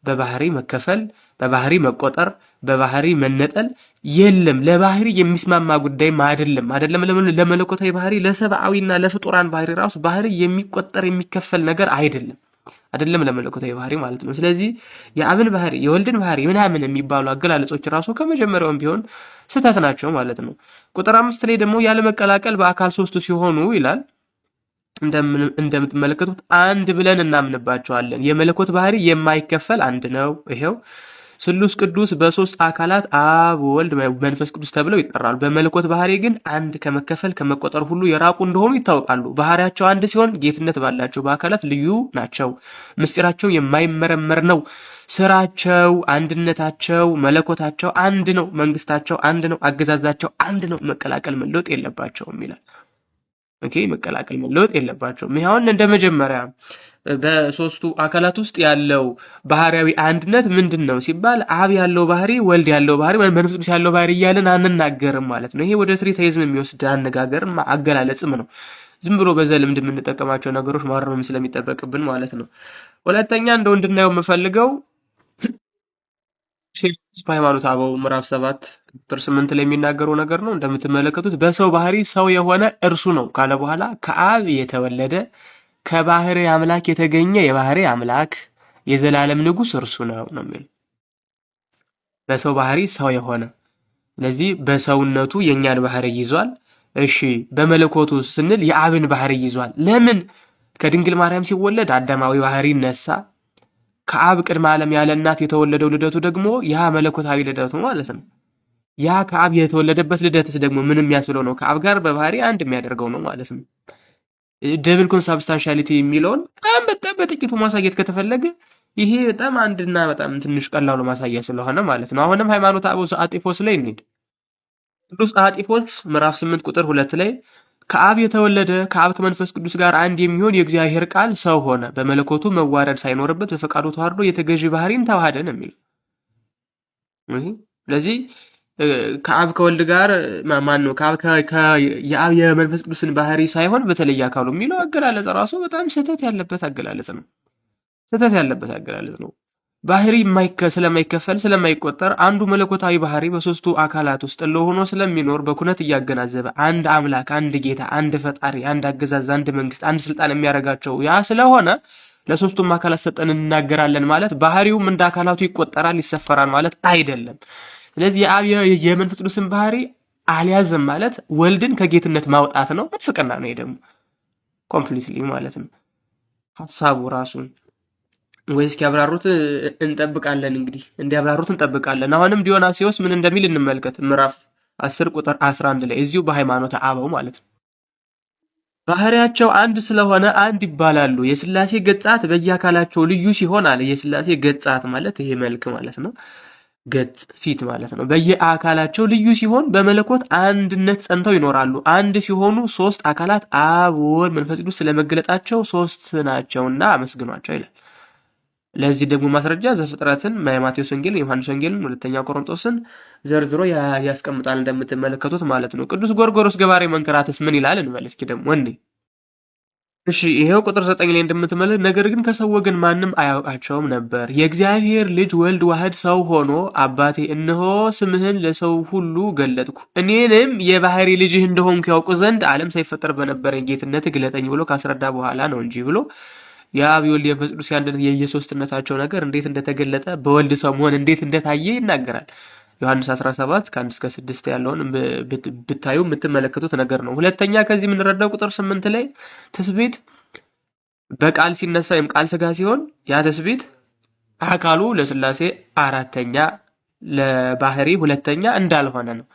በባህሪ መከፈል፣ በባህሪ መቆጠር፣ በባህሪ መነጠል የለም። ለባህሪ የሚስማማ ጉዳይም አይደለም። ለመለኮታዊ ባህሪ ለሰብአዊና ለፍጡራን ባህሪ ራሱ ባህሪ የሚቆጠር የሚከፈል ነገር አይደለም ለመለኮታዊ ባህሪ ማለት ነው። ስለዚህ የአብን ባህሪ የወልድን ባህሪ ምናምን የሚባሉ አገላለጾች ራሱ ከመጀመሪያውም ቢሆን ስህተት ናቸው ማለት ነው። ቁጥር 5 ላይ ደግሞ ያለ መቀላቀል በአካል ሶስቱ ሲሆኑ ይላል። እንደምትመለከቱት አንድ ብለን እናምንባቸዋለን። የመለኮት ባህሪ የማይከፈል አንድ ነው። ይሄው ስሉስ ቅዱስ በሶስት አካላት አብ ወልድ መንፈስ ቅዱስ ተብለው ይጠራሉ። በመለኮት ባህሪ ግን አንድ ከመከፈል ከመቆጠር ሁሉ የራቁ እንደሆኑ ይታወቃሉ። ባህሪያቸው አንድ ሲሆን ጌትነት ባላቸው በአካላት ልዩ ናቸው። ምስጢራቸው የማይመረመር ነው። ስራቸው፣ አንድነታቸው፣ መለኮታቸው አንድ ነው። መንግስታቸው አንድ ነው። አገዛዛቸው አንድ ነው። መቀላቀል መለወጥ የለባቸውም ይላል። ኦኬ፣ መቀላቀል መለወጥ የለባቸውም። ይሄውን እንደ መጀመሪያ በሶስቱ አካላት ውስጥ ያለው ባህሪያዊ አንድነት ምንድነው ሲባል አብ ያለው ባህሪ፣ ወልድ ያለው ባህሪ፣ መንፈስ ቅዱስ ያለው ባህሪ እያልን አንናገርም ማለት ነው። ይሄ ወደ ትሪታይዝም የሚወስድ አነጋገር አገላለጽም ነው። ዝም ብሎ በዘልምድ የምንጠቀማቸው ነገሮች ማረም ስለሚጠበቅብን ማለት ነው። ሁለተኛ እንደው እንድናየው የምፈልገው ሃይማኖተ አበው ምዕራፍ 7 ቁጥር 8 ላይ የሚናገረው ነገር ነው። እንደምትመለከቱት በሰው ባህሪ ሰው የሆነ እርሱ ነው ካለ በኋላ ከአብ የተወለደ ከባህሪ አምላክ የተገኘ የባህሪ አምላክ የዘላለም ንጉስ እርሱ ነው የሚል በሰው ባህሪ ሰው የሆነ ስለዚህ በሰውነቱ የኛን ባህሪ ይዟል። እሺ በመለኮቱ ስንል የአብን ባህሪ ይዟል። ለምን? ከድንግል ማርያም ሲወለድ አዳማዊ ባህሪ ነሳ። ከአብ ቅድመ ዓለም ያለ እናት የተወለደው ልደቱ ደግሞ ያ መለኮታዊ ልደቱ ማለት ነው። ያ ከአብ የተወለደበት ልደትስ ደግሞ ምን የሚያስብለው ነው? ከአብ ጋር በባህሪ አንድ የሚያደርገው ነው ማለት ነው። ደብል ኮንሳብስታንሻሊቲ የሚለውን በጣም በጥቂቱ ማሳየት ከተፈለገ ይሄ በጣም አንድና በጣም ትንሽ ቀላሉ ማሳያ ስለሆነ ማለት ነው። አሁንም ሃይማኖተ አበው ዘአጢፎስ ላይ እንሂድ። ቅዱስ አጢፎስ ምዕራፍ 8 ቁጥር 2 ላይ ከአብ የተወለደ ከአብ ከመንፈስ ቅዱስ ጋር አንድ የሚሆን የእግዚአብሔር ቃል ሰው ሆነ፣ በመለኮቱ መዋረድ ሳይኖርበት በፈቃዱ ተዋርዶ የተገዢ ባህሪን ተዋሃደ ነው የሚል። ስለዚህ ከአብ ከወልድ ጋር ማን ነው ከአብ የአብ የመንፈስ ቅዱስን ባህሪ ሳይሆን በተለየ አካሉ የሚለው አገላለጽ ራሱ በጣም ስህተት ያለበት አገላለጽ ነው። ስህተት ያለበት አገላለጽ ነው። ባህሪ ስለማይከፈል ስለማይቆጠር አንዱ መለኮታዊ ባህሪ በሶስቱ አካላት ውስጥ ለሆኖ ስለሚኖር በኩነት እያገናዘበ አንድ አምላክ፣ አንድ ጌታ፣ አንድ ፈጣሪ፣ አንድ አገዛዝ፣ አንድ መንግስት፣ አንድ ስልጣን የሚያደርጋቸው ያ ስለሆነ ለሶስቱም አካላት ሰጠን እናገራለን ማለት ባህሪውም እንደ አካላቱ ይቆጠራል ይሰፈራል ማለት አይደለም። ስለዚህ የአብ የመንፈስ ቅዱስን ባህሪ አልያዘም ማለት ወልድን ከጌትነት ማውጣት ነው፣ ፍቅርና ነው። ይሄ ደግሞ ኮምፕሊትሊ ማለት ነው ሐሳቡ ራሱን ወይስ ያብራሩት እንጠብቃለን። እንግዲህ እንዲያብራሩት እንጠብቃለን። አሁንም ዲዮናሲዮስ ምን እንደሚል እንመልከት። ምዕራፍ 10 ቁጥር 11 ላይ እዚሁ በሃይማኖተ አበው ማለት ነው ባህሪያቸው አንድ ስለሆነ አንድ ይባላሉ። የሥላሴ ገጻት በየአካላቸው ልዩ ሲሆን አለ። የሥላሴ ገጻት ማለት ይሄ መልክ ማለት ነው። ገጽ ፊት ማለት ነው። በየአካላቸው ልዩ ሲሆን በመለኮት አንድነት ጸንተው ይኖራሉ። አንድ ሲሆኑ ሶስት አካላት አብ ወልድ መንፈስ ቅዱስ ስለመገለጣቸው ሶስት ናቸውና አመስግኗቸው ይላል። ለዚህ ደግሞ ማስረጃ ዘፍጥረትን፣ ማቴዎስ ወንጌል፣ ዮሐንስ ወንጌልን፣ ሁለተኛ ቆሮንቶስን ዘርዝሮ ያስቀምጣል እንደምትመለከቱት ማለት ነው። ቅዱስ ጎርጎርዮስ ገባሬ መንከራተስ ምን ይላል እንበል እስኪ ደግሞ እንዴ። እሺ ይሄው ቁጥር 9 ላይ እንደምትመለከቱት ነገር ግን ከሰው ወገን ማንም አያውቃቸውም ነበር። የእግዚአብሔር ልጅ ወልድ ዋህድ ሰው ሆኖ አባቴ እነሆ ስምህን ለሰው ሁሉ ገለጥኩ፣ እኔንም የባህሪ ልጅህ እንደሆንኩ ያውቁ ዘንድ ዓለም ሳይፈጠር በነበረኝ ጌትነት ግለጠኝ ብሎ ካስረዳ በኋላ ነው እንጂ ብሎ የአብ የወልድ የመንፈስ ቅዱስ የአንድነት የየሶስትነታቸው ነገር እንዴት እንደተገለጠ በወልድ ሰው መሆን እንዴት እንደታየ ይናገራል። ዮሐንስ 17 ከ1 እስከ 6 ያለውን ብታዩ የምትመለከቱት ነገር ነው። ሁለተኛ ከዚህ የምንረዳው ቁጥር 8 ላይ ትስብእት በቃል ሲነሳ ወይም ቃል ስጋ ሲሆን ያ ትስብእት አካሉ ለሥላሴ አራተኛ ለባህሪ ሁለተኛ እንዳልሆነ ነው።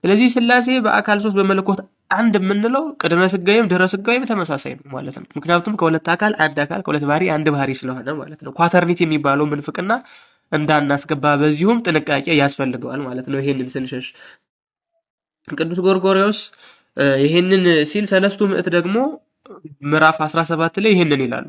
ስለዚህ ሥላሴ በአካል ሶስት በመለኮት አንድ የምንለው ቅድመ ስጋዊም ድህረ ስጋዊም ተመሳሳይ ነው ማለት ነው። ምክንያቱም ከሁለት አካል አንድ አካል ከሁለት ባህሪ አንድ ባህሪ ስለሆነ ማለት ነው። ኳተርኒቲ የሚባለው ምንፍቅና እንዳናስገባ በዚሁም ጥንቃቄ ያስፈልገዋል ማለት ነው። ይሄንን ስንሸሽ ቅዱስ ጎርጎርዮስ ይሄንን ሲል ሰለስቱ ምዕት ደግሞ ምዕራፍ 17 ላይ ይሄንን ይላሉ።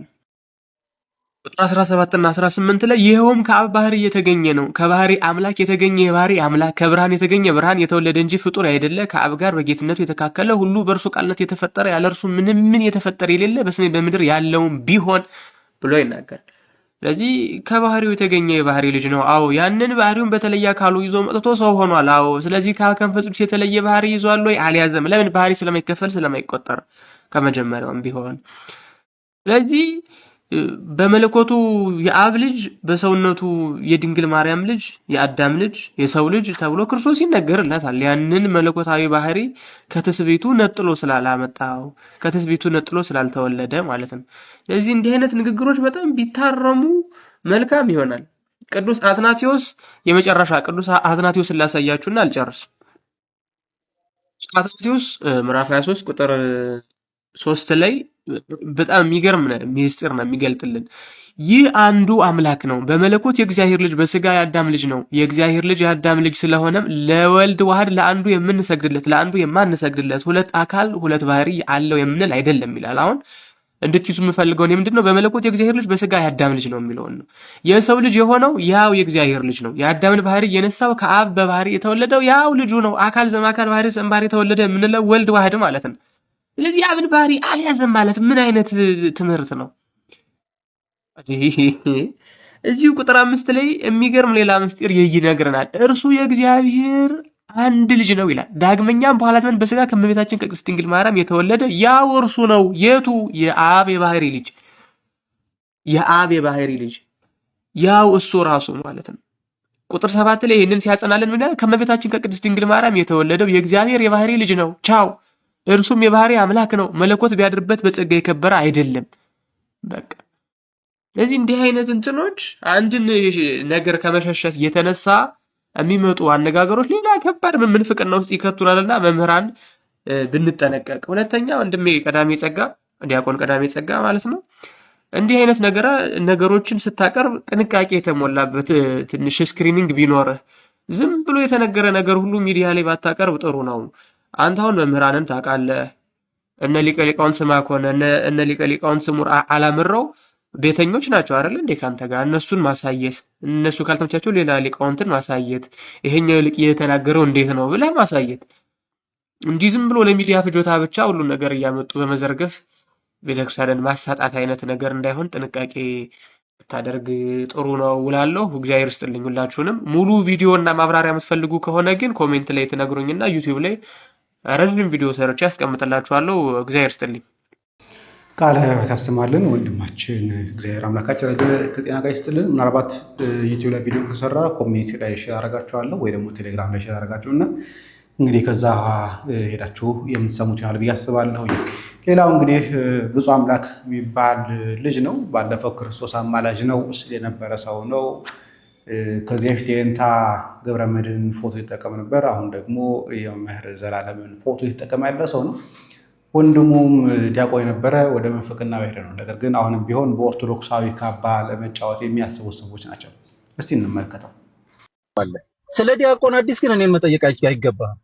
ቁጥር 17 እና 18 ላይ ይሄውም ከአብ ባህሪ የተገኘ ነው፣ ከባህሪ አምላክ የተገኘ የባህሪ አምላክ፣ ከብርሃን የተገኘ ብርሃን፣ የተወለደ እንጂ ፍጡር አይደለ፣ ከአብ ጋር በጌትነቱ የተካከለ፣ ሁሉ በእርሱ ቃልነት የተፈጠረ፣ ያለ እርሱ ምን የተፈጠረ የሌለ፣ በሰማይ በምድር ያለውን ቢሆን ብሎ ይናገራል። ስለዚህ ከባህሪው የተገኘ የባህሪ ልጅ ነው። አዎ ያንን ባህሪውን በተለየ አካሉ ይዞ መጥቶ ሰው ሆኗል። አዎ ስለዚህ ከመንፈስ ቅዱስ የተለየ ባህሪ ይዟል ወይ? አልያዘም። ለምን? ባህሪ ስለማይከፈል ስለማይቆጠር ከመጀመሪያውም ቢሆን። ስለዚህ በመለኮቱ የአብ ልጅ በሰውነቱ የድንግል ማርያም ልጅ የአዳም ልጅ የሰው ልጅ ተብሎ ክርስቶስ ይነገርለታል። ያንን መለኮታዊ ባህሪ ከትስብእቱ ነጥሎ ስላላመጣው ከትስብእቱ ነጥሎ ስላልተወለደ ማለት ነው። ስለዚህ እንዲህ አይነት ንግግሮች በጣም ቢታረሙ መልካም ይሆናል። ቅዱስ አትናቴዎስ የመጨረሻ ቅዱስ አትናቴዎስን ላሳያችሁና አልጨርስም። አትናቴዎስ ምዕራፍ 23 ቁጥር 3 ላይ በጣም የሚገርም ሚስጥር ነው የሚገልጥልን። ይህ አንዱ አምላክ ነው፣ በመለኮት የእግዚአብሔር ልጅ በስጋ የአዳም ልጅ ነው። የእግዚአብሔር ልጅ የአዳም ልጅ ስለሆነም ለወልድ ዋህድ ለአንዱ የምንሰግድለት ለአንዱ የማንሰግድለት ሁለት አካል ሁለት ባህሪ አለው የምንል አይደለም ይላል። አሁን እንድትይዙ የምፈልገው እኔ ምንድነው በመለኮት የእግዚአብሔር ልጅ በስጋ የአዳም ልጅ ነው የሚለውን ነው። የሰው ልጅ የሆነው ያው የእግዚአብሔር ልጅ ነው። የአዳምን ባህሪ የነሳው ከአብ በባህሪ የተወለደው ያው ልጁ ነው። አካል ዘማካል ባህሪ ዘምባህሪ የተወለደ የምንለው ወልድ ዋህድ ማለት ነው። ስለዚህ የአብን ባህሪ አልያዘም ማለት ምን አይነት ትምህርት ነው? እዚሁ ቁጥር 5 ላይ የሚገርም ሌላ ምስጢር ይነግረናል። እርሱ የእግዚአብሔር አንድ ልጅ ነው ይላል። ዳግመኛም በኋላ ዘመን በስጋ ከእመቤታችን ከቅድስት ድንግል ማርያም የተወለደ ያው እርሱ ነው። የቱ? የአብ የባህሪ ልጅ፣ የአብ የባህሪ ልጅ ያው እሱ ራሱ ማለት ነው። ቁጥር 7 ላይ ይህንን ሲያጸናልን ምን ይላል? ከእመቤታችን ከቅድስት ድንግል ማርያም የተወለደው የእግዚአብሔር የባህሪ ልጅ ነው። ቻው። እርሱም የባህሪ አምላክ ነው። መለኮት ቢያድርበት በጸጋ የከበረ አይደለም። በቃ ስለዚህ እንዲህ አይነት እንትኖች አንድን ነገር ከመሸሸት የተነሳ የሚመጡ አነጋገሮች ሌላ ከባድ ምንፍቅና ውስጥ ይከቱናልና መምህራን ብንጠነቀቅ። ሁለተኛ ወንድሜ ቀዳሜ ጸጋ ዲያቆን ቀዳሜ ጸጋ ማለት ነው እንዲህ አይነት ነገሮችን ስታቀርብ ጥንቃቄ የተሞላበት ትንሽ ስክሪኒንግ ቢኖርህ ዝም ብሎ የተነገረ ነገር ሁሉ ሚዲያ ላይ ባታቀርብ ጥሩ ነው። አንተ አሁን መምህራንን ታውቃለህ። እነ ሊቀ ሊቃውንት ስምዐኮነ እነ ሊቀ ሊቃውንት ስሙር አላምረው ቤተኞች ናቸው አይደል እንዴ ካንተ ጋር እነሱን ማሳየት፣ እነሱ ካልተመቻቸው ሌላ ሊቃውንትን ማሳየት፣ ይሄኛው ልቅ የተናገረው እንዴት ነው ብለህ ማሳየት እንጂ ዝም ብሎ ለሚዲያ ፍጆታ ብቻ ሁሉ ነገር እያመጡ በመዘርገፍ ቤተክርስቲያንን ማሳጣት አይነት ነገር እንዳይሆን ጥንቃቄ ብታደርግ ጥሩ ነው እላለሁ። እግዚአብሔር ይስጥልኝ ሁላችሁንም። ሙሉ ቪዲዮ እና ማብራሪያ የምትፈልጉ ከሆነ ግን ኮሜንት ላይ ትነግሩኝና ዩቲዩብ ላይ ረጅም ቪዲዮ ሰርቼ አስቀምጥላችኋለሁ። እግዚአብሔር ይስጥልኝ። ቃለ ሕይወት ያስተማልን ወንድማችን እግዚአብሔር አምላካችን ከጤና ጋር ይስጥልን። ምናልባት ዩቲዩብ ላይ ቪዲዮ ከሰራ ኮሚኒቲ ላይ ሼር አደርጋችኋለሁ ወይ ደግሞ ቴሌግራም ላይ ሼር አደርጋችሁና እንግዲህ ከዛ ሄዳችሁ የምትሰሙት ይሆናል ብዬ አስባለሁ። ሌላው እንግዲህ ብፁዕ አምላክ የሚባል ልጅ ነው። ባለፈው ክርስቶስ አማላጅ ነው ሲል የነበረ ሰው ነው። ከዚህ በፊት የእንታ ገብረመድህን ፎቶ ይጠቀም ነበር። አሁን ደግሞ የመምህር ዘላለምን ፎቶ ይጠቀም ያለ ሰው ነው። ወንድሙም ዲያቆን የነበረ ወደ ምንፍቅና ሄደ ነው። ነገር ግን አሁንም ቢሆን በኦርቶዶክሳዊ ካባ ለመጫወት የሚያስቡ ሰዎች ናቸው። እስቲ እንመልከተው። ስለ ዲያቆን አዲስ ግን እኔን መጠየቅ አይገባም።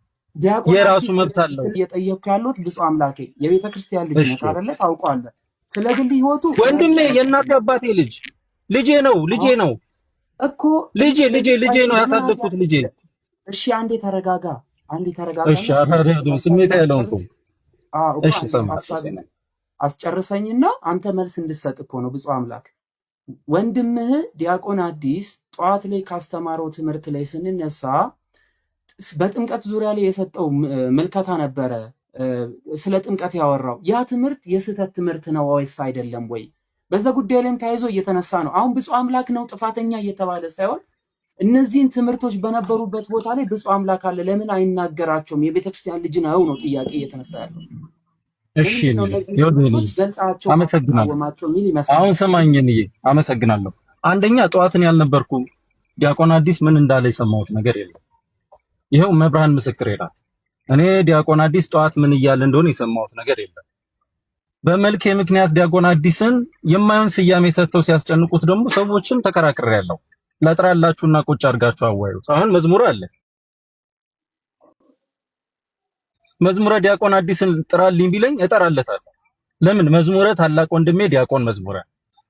የራሱ መብት አለው። እየጠየቅኩ ያሉት ብፁዕ አምላኬ የቤተ ክርስቲያን ልጅ ነው አይደለ? ታውቀዋለህ። ስለ ግል ህይወቱ ወንድሜ የእናቴ አባቴ ልጄ ነው እኮ ልጄ ነው ያሳደግኩት ልጄ። እሺ አንዴ ተረጋጋ። እሺ አረጋጋ። ስሜት ያለው እንኳን እሺ አስጨርሰኝና አንተ መልስ እንድሰጥ እኮ ነው። ብፁዕ አምላክ ወንድምህ ዲያቆን አዲስ ጠዋት ላይ ካስተማረው ትምህርት ላይ ስንነሳ በጥምቀት ዙሪያ ላይ የሰጠው ምልከታ ነበረ። ስለ ጥምቀት ያወራው ያ ትምህርት የስህተት ትምህርት ነው ወይስ አይደለም ወይ? በዛ ጉዳይ ላይም ተያይዞ እየተነሳ ነው። አሁን ብፁዕ አምላክ ነው ጥፋተኛ እየተባለ ሳይሆን እነዚህን ትምህርቶች በነበሩበት ቦታ ላይ ብፁዕ አምላክ አለ ለምን አይናገራቸውም? የቤተክርስቲያን ልጅ ነው ጥያቄ እየተነሳ ያለው። እሺ አመሰግናለሁ። አሁን ሰማኝን አመሰግናለሁ። አንደኛ ጠዋትን ያልነበርኩ ዲያቆን አዲስ ምን እንዳለ የሰማሁት ነገር የለም። ይሄው መብርሃን ምስክሬ ናት። እኔ ዲያቆን አዲስ ጠዋት ምን እያለ እንደሆነ የሰማሁት ነገር የለም። በመልኬ ምክንያት ዲያቆን አዲስን የማይሆን ስያሜ ሰጥተው ሲያስጨንቁት ደግሞ ሰዎችን ተከራክሬያለሁ። ለጥራላችሁና ቁጭ አድርጋችሁ አዋዩት። አሁን መዝሙር አለ። መዝሙረ ዲያቆን አዲስን ጥራልኝ ቢለኝ እጠራለታለሁ። ለምን? መዝሙረ ታላቅ ወንድሜ ዲያቆን መዝሙረ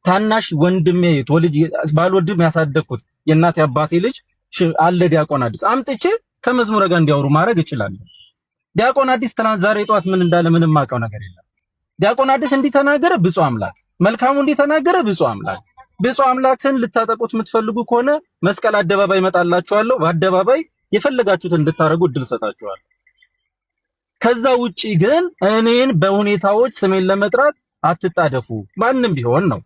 ታናሽ ወንድሜ ተወልጅ ባልወድም ያሳደግኩት የእናቴ አባቴ ልጅ አለ ዲያቆን አዲስ አምጥቼ ከመዝሙረ ጋር እንዲያወሩ ማድረግ እችላለሁ። ዲያቆን አዲስ ትናንት ዛሬ ጠዋት ምን እንዳለ ምንም ማውቀው ነገር የለም። ዲያቆን አዲስ እንዲተናገረ ብፁዕ አምላክ፣ መልካሙ እንዲተናገረ ብፁዕ አምላክ። ብፁዕ አምላክን ልታጠቁት የምትፈልጉ ከሆነ መስቀል አደባባይ እመጣላችኋለሁ። በአደባባይ የፈለጋችሁትን እንድታረጉ እድል ሰጣችኋለሁ። ከዛ ውጪ ግን እኔን በሁኔታዎች ስሜን ለመጥራት አትጣደፉ። ማንም ቢሆን ነው።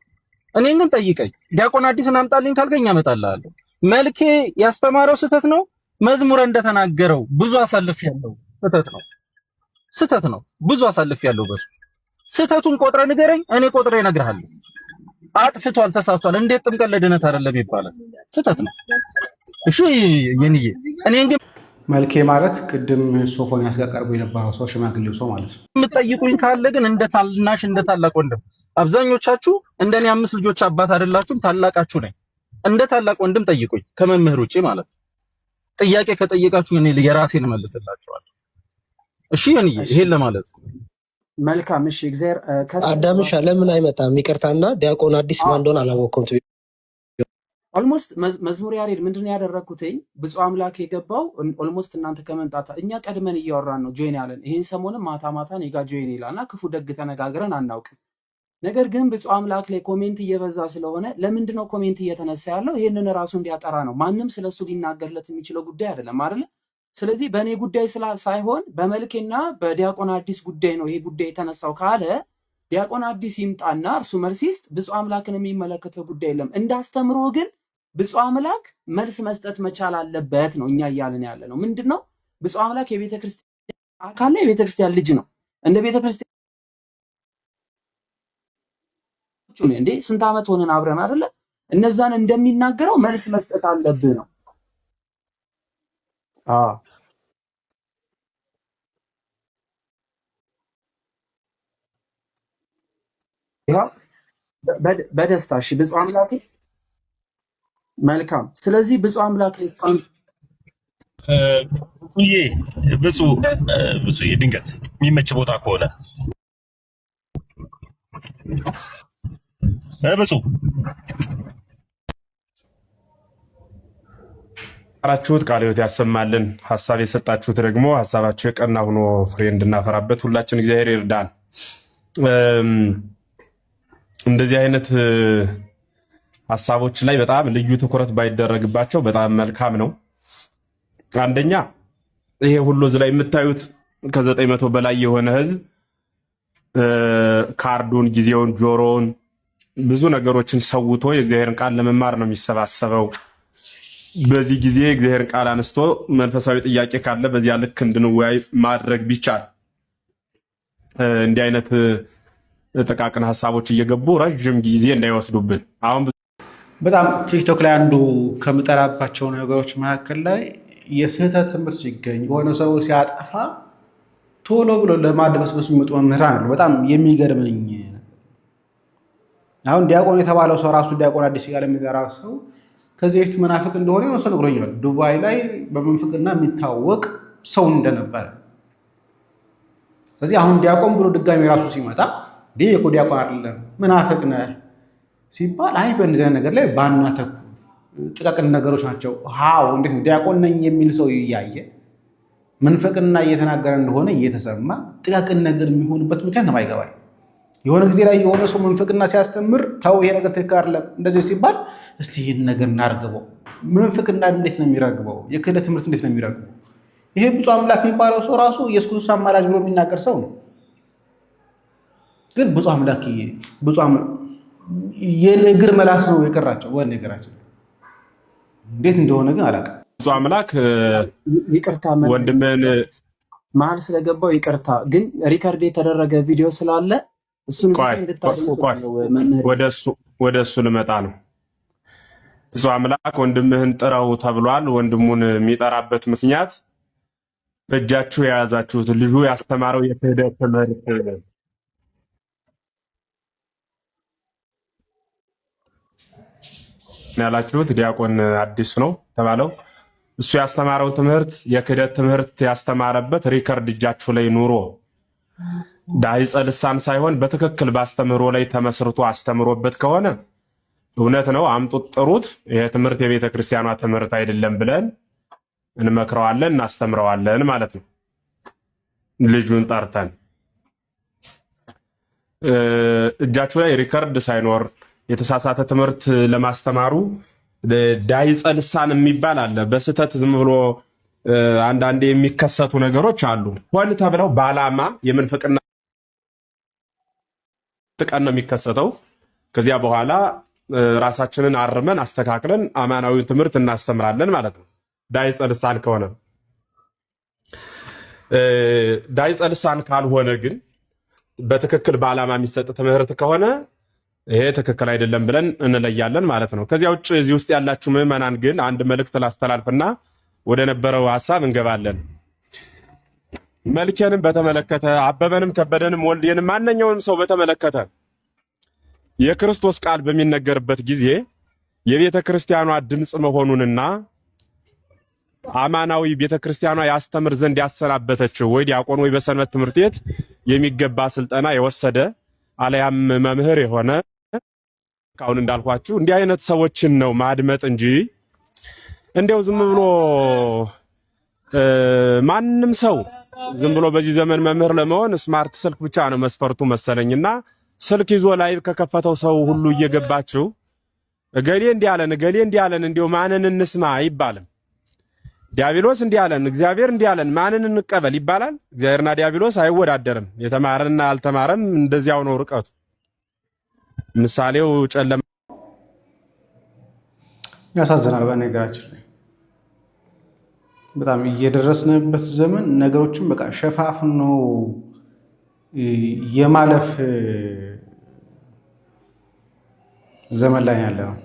እኔን ግን ጠይቀኝ። ዲያቆን አዲስን አምጣልኝ ካልከኝ አመጣልሃለሁ። መልኬ ያስተማረው ስህተት ነው። መዝሙረ እንደተናገረው ብዙ አሳልፌያለሁ። ስህተት ነው። ብዙ አሳልፌያለሁ። በሱ ስህተቱን ቆጥረ ንገረኝ፣ እኔ ቆጥሬ እነግርሃለሁ። አጥፍቷል፣ ተሳስቷል። እንዴት ጥምቀት ለድነት አይደለም ይባላል? ስህተት ነው። እሺ የኔዬ እኔ ግን መልኬ ማለት ቅድም ሶፎንያስ ጋር ቀርቦ የነበረው ሰው ሽማግሌው ሰው ማለት ነው። የምትጠይቁኝ ካለ ግን እንደ ታናሽ እንደ ታላቅ ወንድም አብዛኞቻችሁ እንደኔ 5 ልጆች አባት አይደላችሁም፣ ታላቃችሁ ነኝ። እንደ ታላቅ ወንድም ጠይቁኝ ከመምህር ውጪ ማለት ነው። ጥያቄ ከጠየቃችሁ እኔ የራሴን መልስላችኋለሁ። እሺ የኔዬ ይሄን ለማለት መልካም። እሺ እግዚአብሔር አዳምሻ ለምን አይመጣም? ይቅርታና ዲያቆን አዲስ ማን እንደሆነ አላወቅኩም። ኦልሞስት መዝሙር ያሬድ ምንድነው ያደረኩትኝ? ብፁዕ አምላክ የገባው ኦልሞስት እናንተ ከመምጣታ እኛ ቀድመን እያወራን ነው ጆይን ያለን። ይሄን ሰሞንም ማታ ማታ እኔ ጋር ጆይን ይላልና ክፉ ደግ ተነጋግረን አናውቅም። ነገር ግን ብፁዕ አምላክ ላይ ኮሜንት እየበዛ ስለሆነ ለምንድነው ኮሜንት እየተነሳ ያለው? ይሄንን ራሱ እንዲያጠራ ነው። ማንም ስለሱ ሊናገርለት የሚችለው ጉዳይ አይደለም አይደለ? ስለዚህ በእኔ ጉዳይ ሳይሆን በመልኬና በዲያቆን አዲስ ጉዳይ ነው ይሄ ጉዳይ የተነሳው ካለ ዲያቆን አዲስ ይምጣና እርሱ መልስ ይስጥ። ብፁዕ አምላክን የሚመለከተው ጉዳይ የለም። እንዳስተምሮ ግን ብፁዕ አምላክ መልስ መስጠት መቻል አለበት ነው እኛ እያልን ያለ ነው። ምንድነው ብፁዕ አምላክ የቤተ ክርስቲያን አካል ነው፣ የቤተ ክርስቲያን ልጅ ነው። እንደ ቤተ ክርስቲያን እንዴ ስንት ዓመት ሆነን አብረን አይደለ? እነዛን እንደሚናገረው መልስ መስጠት አለብህ ነው። ያው በደስታ እሺ ብፁዕ አምላክ መልካም። ስለዚህ ብፁዕ አምላክ እስካሁን ብፁዕ ድንገት የሚመች ቦታ ከሆነ ብፁዕ አራችሁት ቃለ ሕይወት ያሰማልን። ሐሳብ የሰጣችሁት ደግሞ ሐሳባችሁ የቀና ሆኖ ፍሬ እንድናፈራበት ሁላችን እግዚአብሔር ይርዳን። እንደዚህ አይነት ሐሳቦች ላይ በጣም ልዩ ትኩረት ባይደረግባቸው በጣም መልካም ነው። አንደኛ ይሄ ሁሉ እዚህ ላይ የምታዩት ከ900 በላይ የሆነ ህዝብ ካርዱን፣ ጊዜውን፣ ጆሮውን ብዙ ነገሮችን ሰውቶ የእግዚአብሔርን ቃል ለመማር ነው የሚሰባሰበው። በዚህ ጊዜ የእግዚአብሔርን ቃል አንስቶ መንፈሳዊ ጥያቄ ካለ በዚያ ልክ እንድንወያይ ማድረግ ቢቻል እንዲህ አይነት ጥቃቅን ሐሳቦች እየገቡ ረጅም ጊዜ እንዳይወስዱብን። አሁን በጣም ቲክቶክ ላይ አንዱ ከምጠላባቸው ነገሮች መካከል ላይ የስህተት ትምህርት ሲገኝ የሆነ ሰው ሲያጠፋ ቶሎ ብሎ ለማድበስበስ የሚመጡ መምህራን አሉ። በጣም የሚገርመኝ አሁን ዲያቆን የተባለው ሰው ራሱ ዲያቆን አዲስ እያለ የሚጠራ ሰው ከዚህ በፊት መናፍቅ እንደሆነ የሆነ ሰው ነግሮኛል። ዱባይ ላይ በመንፍቅና የሚታወቅ ሰው እንደነበረ። ስለዚህ አሁን ዲያቆን ብሎ ድጋሚ ራሱ ሲመጣ እኮ ዲያቆን አይደለም መናፍቅ ነህ ሲባል አይ በእንደዚህ ነገር ላይ ባናተኩር ጥቃቅን ነገሮች ናቸው። እንዴት ነው ዲያቆን ነኝ የሚል ሰው እያየ መንፈቅና እየተናገረ እንደሆነ እየተሰማ ጥቃቅን ነገር የሚሆንበት ምክንያት ነው አይገባኝ። የሆነ ጊዜ ላይ የሆነ ሰው መንፈቅና ሲያስተምር ተው ይሄ ነገር ትክክል አይደለም እንደዚህ ሲባል እስቲ ይሄን ነገር እናርግበው። መንፈቅና እንዴት ነው የሚረግበው? የክህደት ትምህርት እንዴት ነው የሚረግበው? ይሄ ብፁዕ አምላክ የሚባለው ሰው ራሱ ኢየሱስ ክርስቶስ አማላጅ ብሎ የሚናገር ሰው ነው። ግን ብፁዕ አምላክ የእግር መላስ ነው የቀራቸው ወይ ነገራቸው እንዴት እንደሆነ ግን አላውቅም። ብፁዕ አምላክ ይቅርታ ወንድምን መሀል ስለገባው ይቅርታ። ግን ሪከርድ የተደረገ ቪዲዮ ስላለ እሱን ወደ እሱ ልመጣ ነው። ብፁዕ አምላክ ወንድምህን ጥረው ተብሏል። ወንድሙን የሚጠራበት ምክንያት በእጃችሁ የያዛችሁት ልጁ ያስተማረው የክህደት ትምህርት ያላችሁት ዲያቆን አዲስ ነው ተባለው። እሱ ያስተማረው ትምህርት የክህደት ትምህርት ያስተማረበት ሪከርድ እጃችሁ ላይ ኑሮ ዳይጸ ልሳን ሳይሆን በትክክል ባስተምሮ ላይ ተመስርቶ አስተምሮበት ከሆነ እውነት ነው፣ አምጡት ጥሩት። ይሄ ትምህርት የቤተ ክርስቲያኗ ትምህርት አይደለም ብለን እንመክረዋለን፣ እናስተምረዋለን ማለት ነው። ልጁን ጠርተን እጃችሁ ላይ ሪከርድ ሳይኖር የተሳሳተ ትምህርት ለማስተማሩ ዳይጸ ልሳን የሚባል አለ። በስህተት ዝም ብሎ አንዳንዴ የሚከሰቱ ነገሮች አሉ። ሆን ተብለው በዓላማ የምንፍቅና ጥቀን ነው የሚከሰተው። ከዚያ በኋላ ራሳችንን አርመን አስተካክለን አማናዊውን ትምህርት እናስተምራለን ማለት ነው። ዳይጸ ልሳን ከሆነ ዳይጸ ልሳን ካልሆነ ግን በትክክል በዓላማ የሚሰጥ ትምህርት ከሆነ ይሄ ትክክል አይደለም ብለን እንለያለን ማለት ነው። ከዚያ ውጭ እዚህ ውስጥ ያላችሁ ምዕመናን ግን አንድ መልእክት ላስተላልፍና ወደ ነበረው ሐሳብ እንገባለን። መልኬንም በተመለከተ አበበንም ከበደንም ወልዴንም ማንኛውንም ሰው በተመለከተ የክርስቶስ ቃል በሚነገርበት ጊዜ የቤተ ክርስቲያኗ ድምጽ መሆኑንና አማናዊ ቤተ ክርስቲያኗ ያስተምር ዘንድ ያሰናበተችው ወይ ዲያቆን ወይ በሰንበት ትምህርት ቤት የሚገባ ስልጠና የወሰደ አለያም መምህር የሆነ ካሁን እንዳልኳችሁ እንዲህ አይነት ሰዎችን ነው ማድመጥ እንጂ እንደው ዝም ብሎ ማንንም ሰው ዝም ብሎ በዚህ ዘመን መምህር ለመሆን ስማርት ስልክ ብቻ ነው መስፈርቱ መሰለኝና ስልክ ይዞ ላይቭ ከከፈተው ሰው ሁሉ እየገባችሁ እገሌ እንዲያለን እንዲው ማንን እንስማ አይባልም። ዲያብሎስ እንዲያለን እግዚአብሔር እንዲያለን ማንን እንቀበል ይባላል? እግዚአብሔርና ዲያብሎስ አይወዳደርም። የተማረና ያልተማረም እንደዚያው ነው ርቀቱ። ምሳሌው ጨለማ ያሳዝናል። በነገራችን ላይ በጣም እየደረስንበት ዘመን ነገሮችን በቃ ሸፋፍኖ የማለፍ ዘመን ላይ ያለ ነው።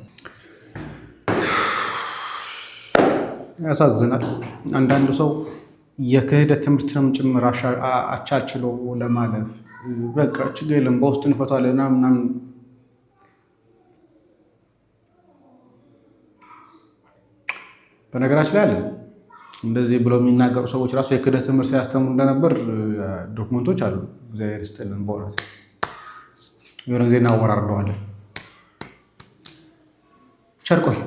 ያሳዝናል። አንዳንዱ ሰው የክህደት ትምህርትንም ጭምር አቻችሎ ለማለፍ በቃ ችግር የለም በውስጥ እንፈታለን ምናምን በነገራችን ላይ አለ እንደዚህ ብለው የሚናገሩ ሰዎች ራሱ የክህደት ትምህርት ሲያስተምሩ እንደነበር ዶክመንቶች አሉ። እግዚአብሔር ይስጥልን። በእውነት የሆነ ጊዜ እናወራርደዋለን። ቸር ቆይ።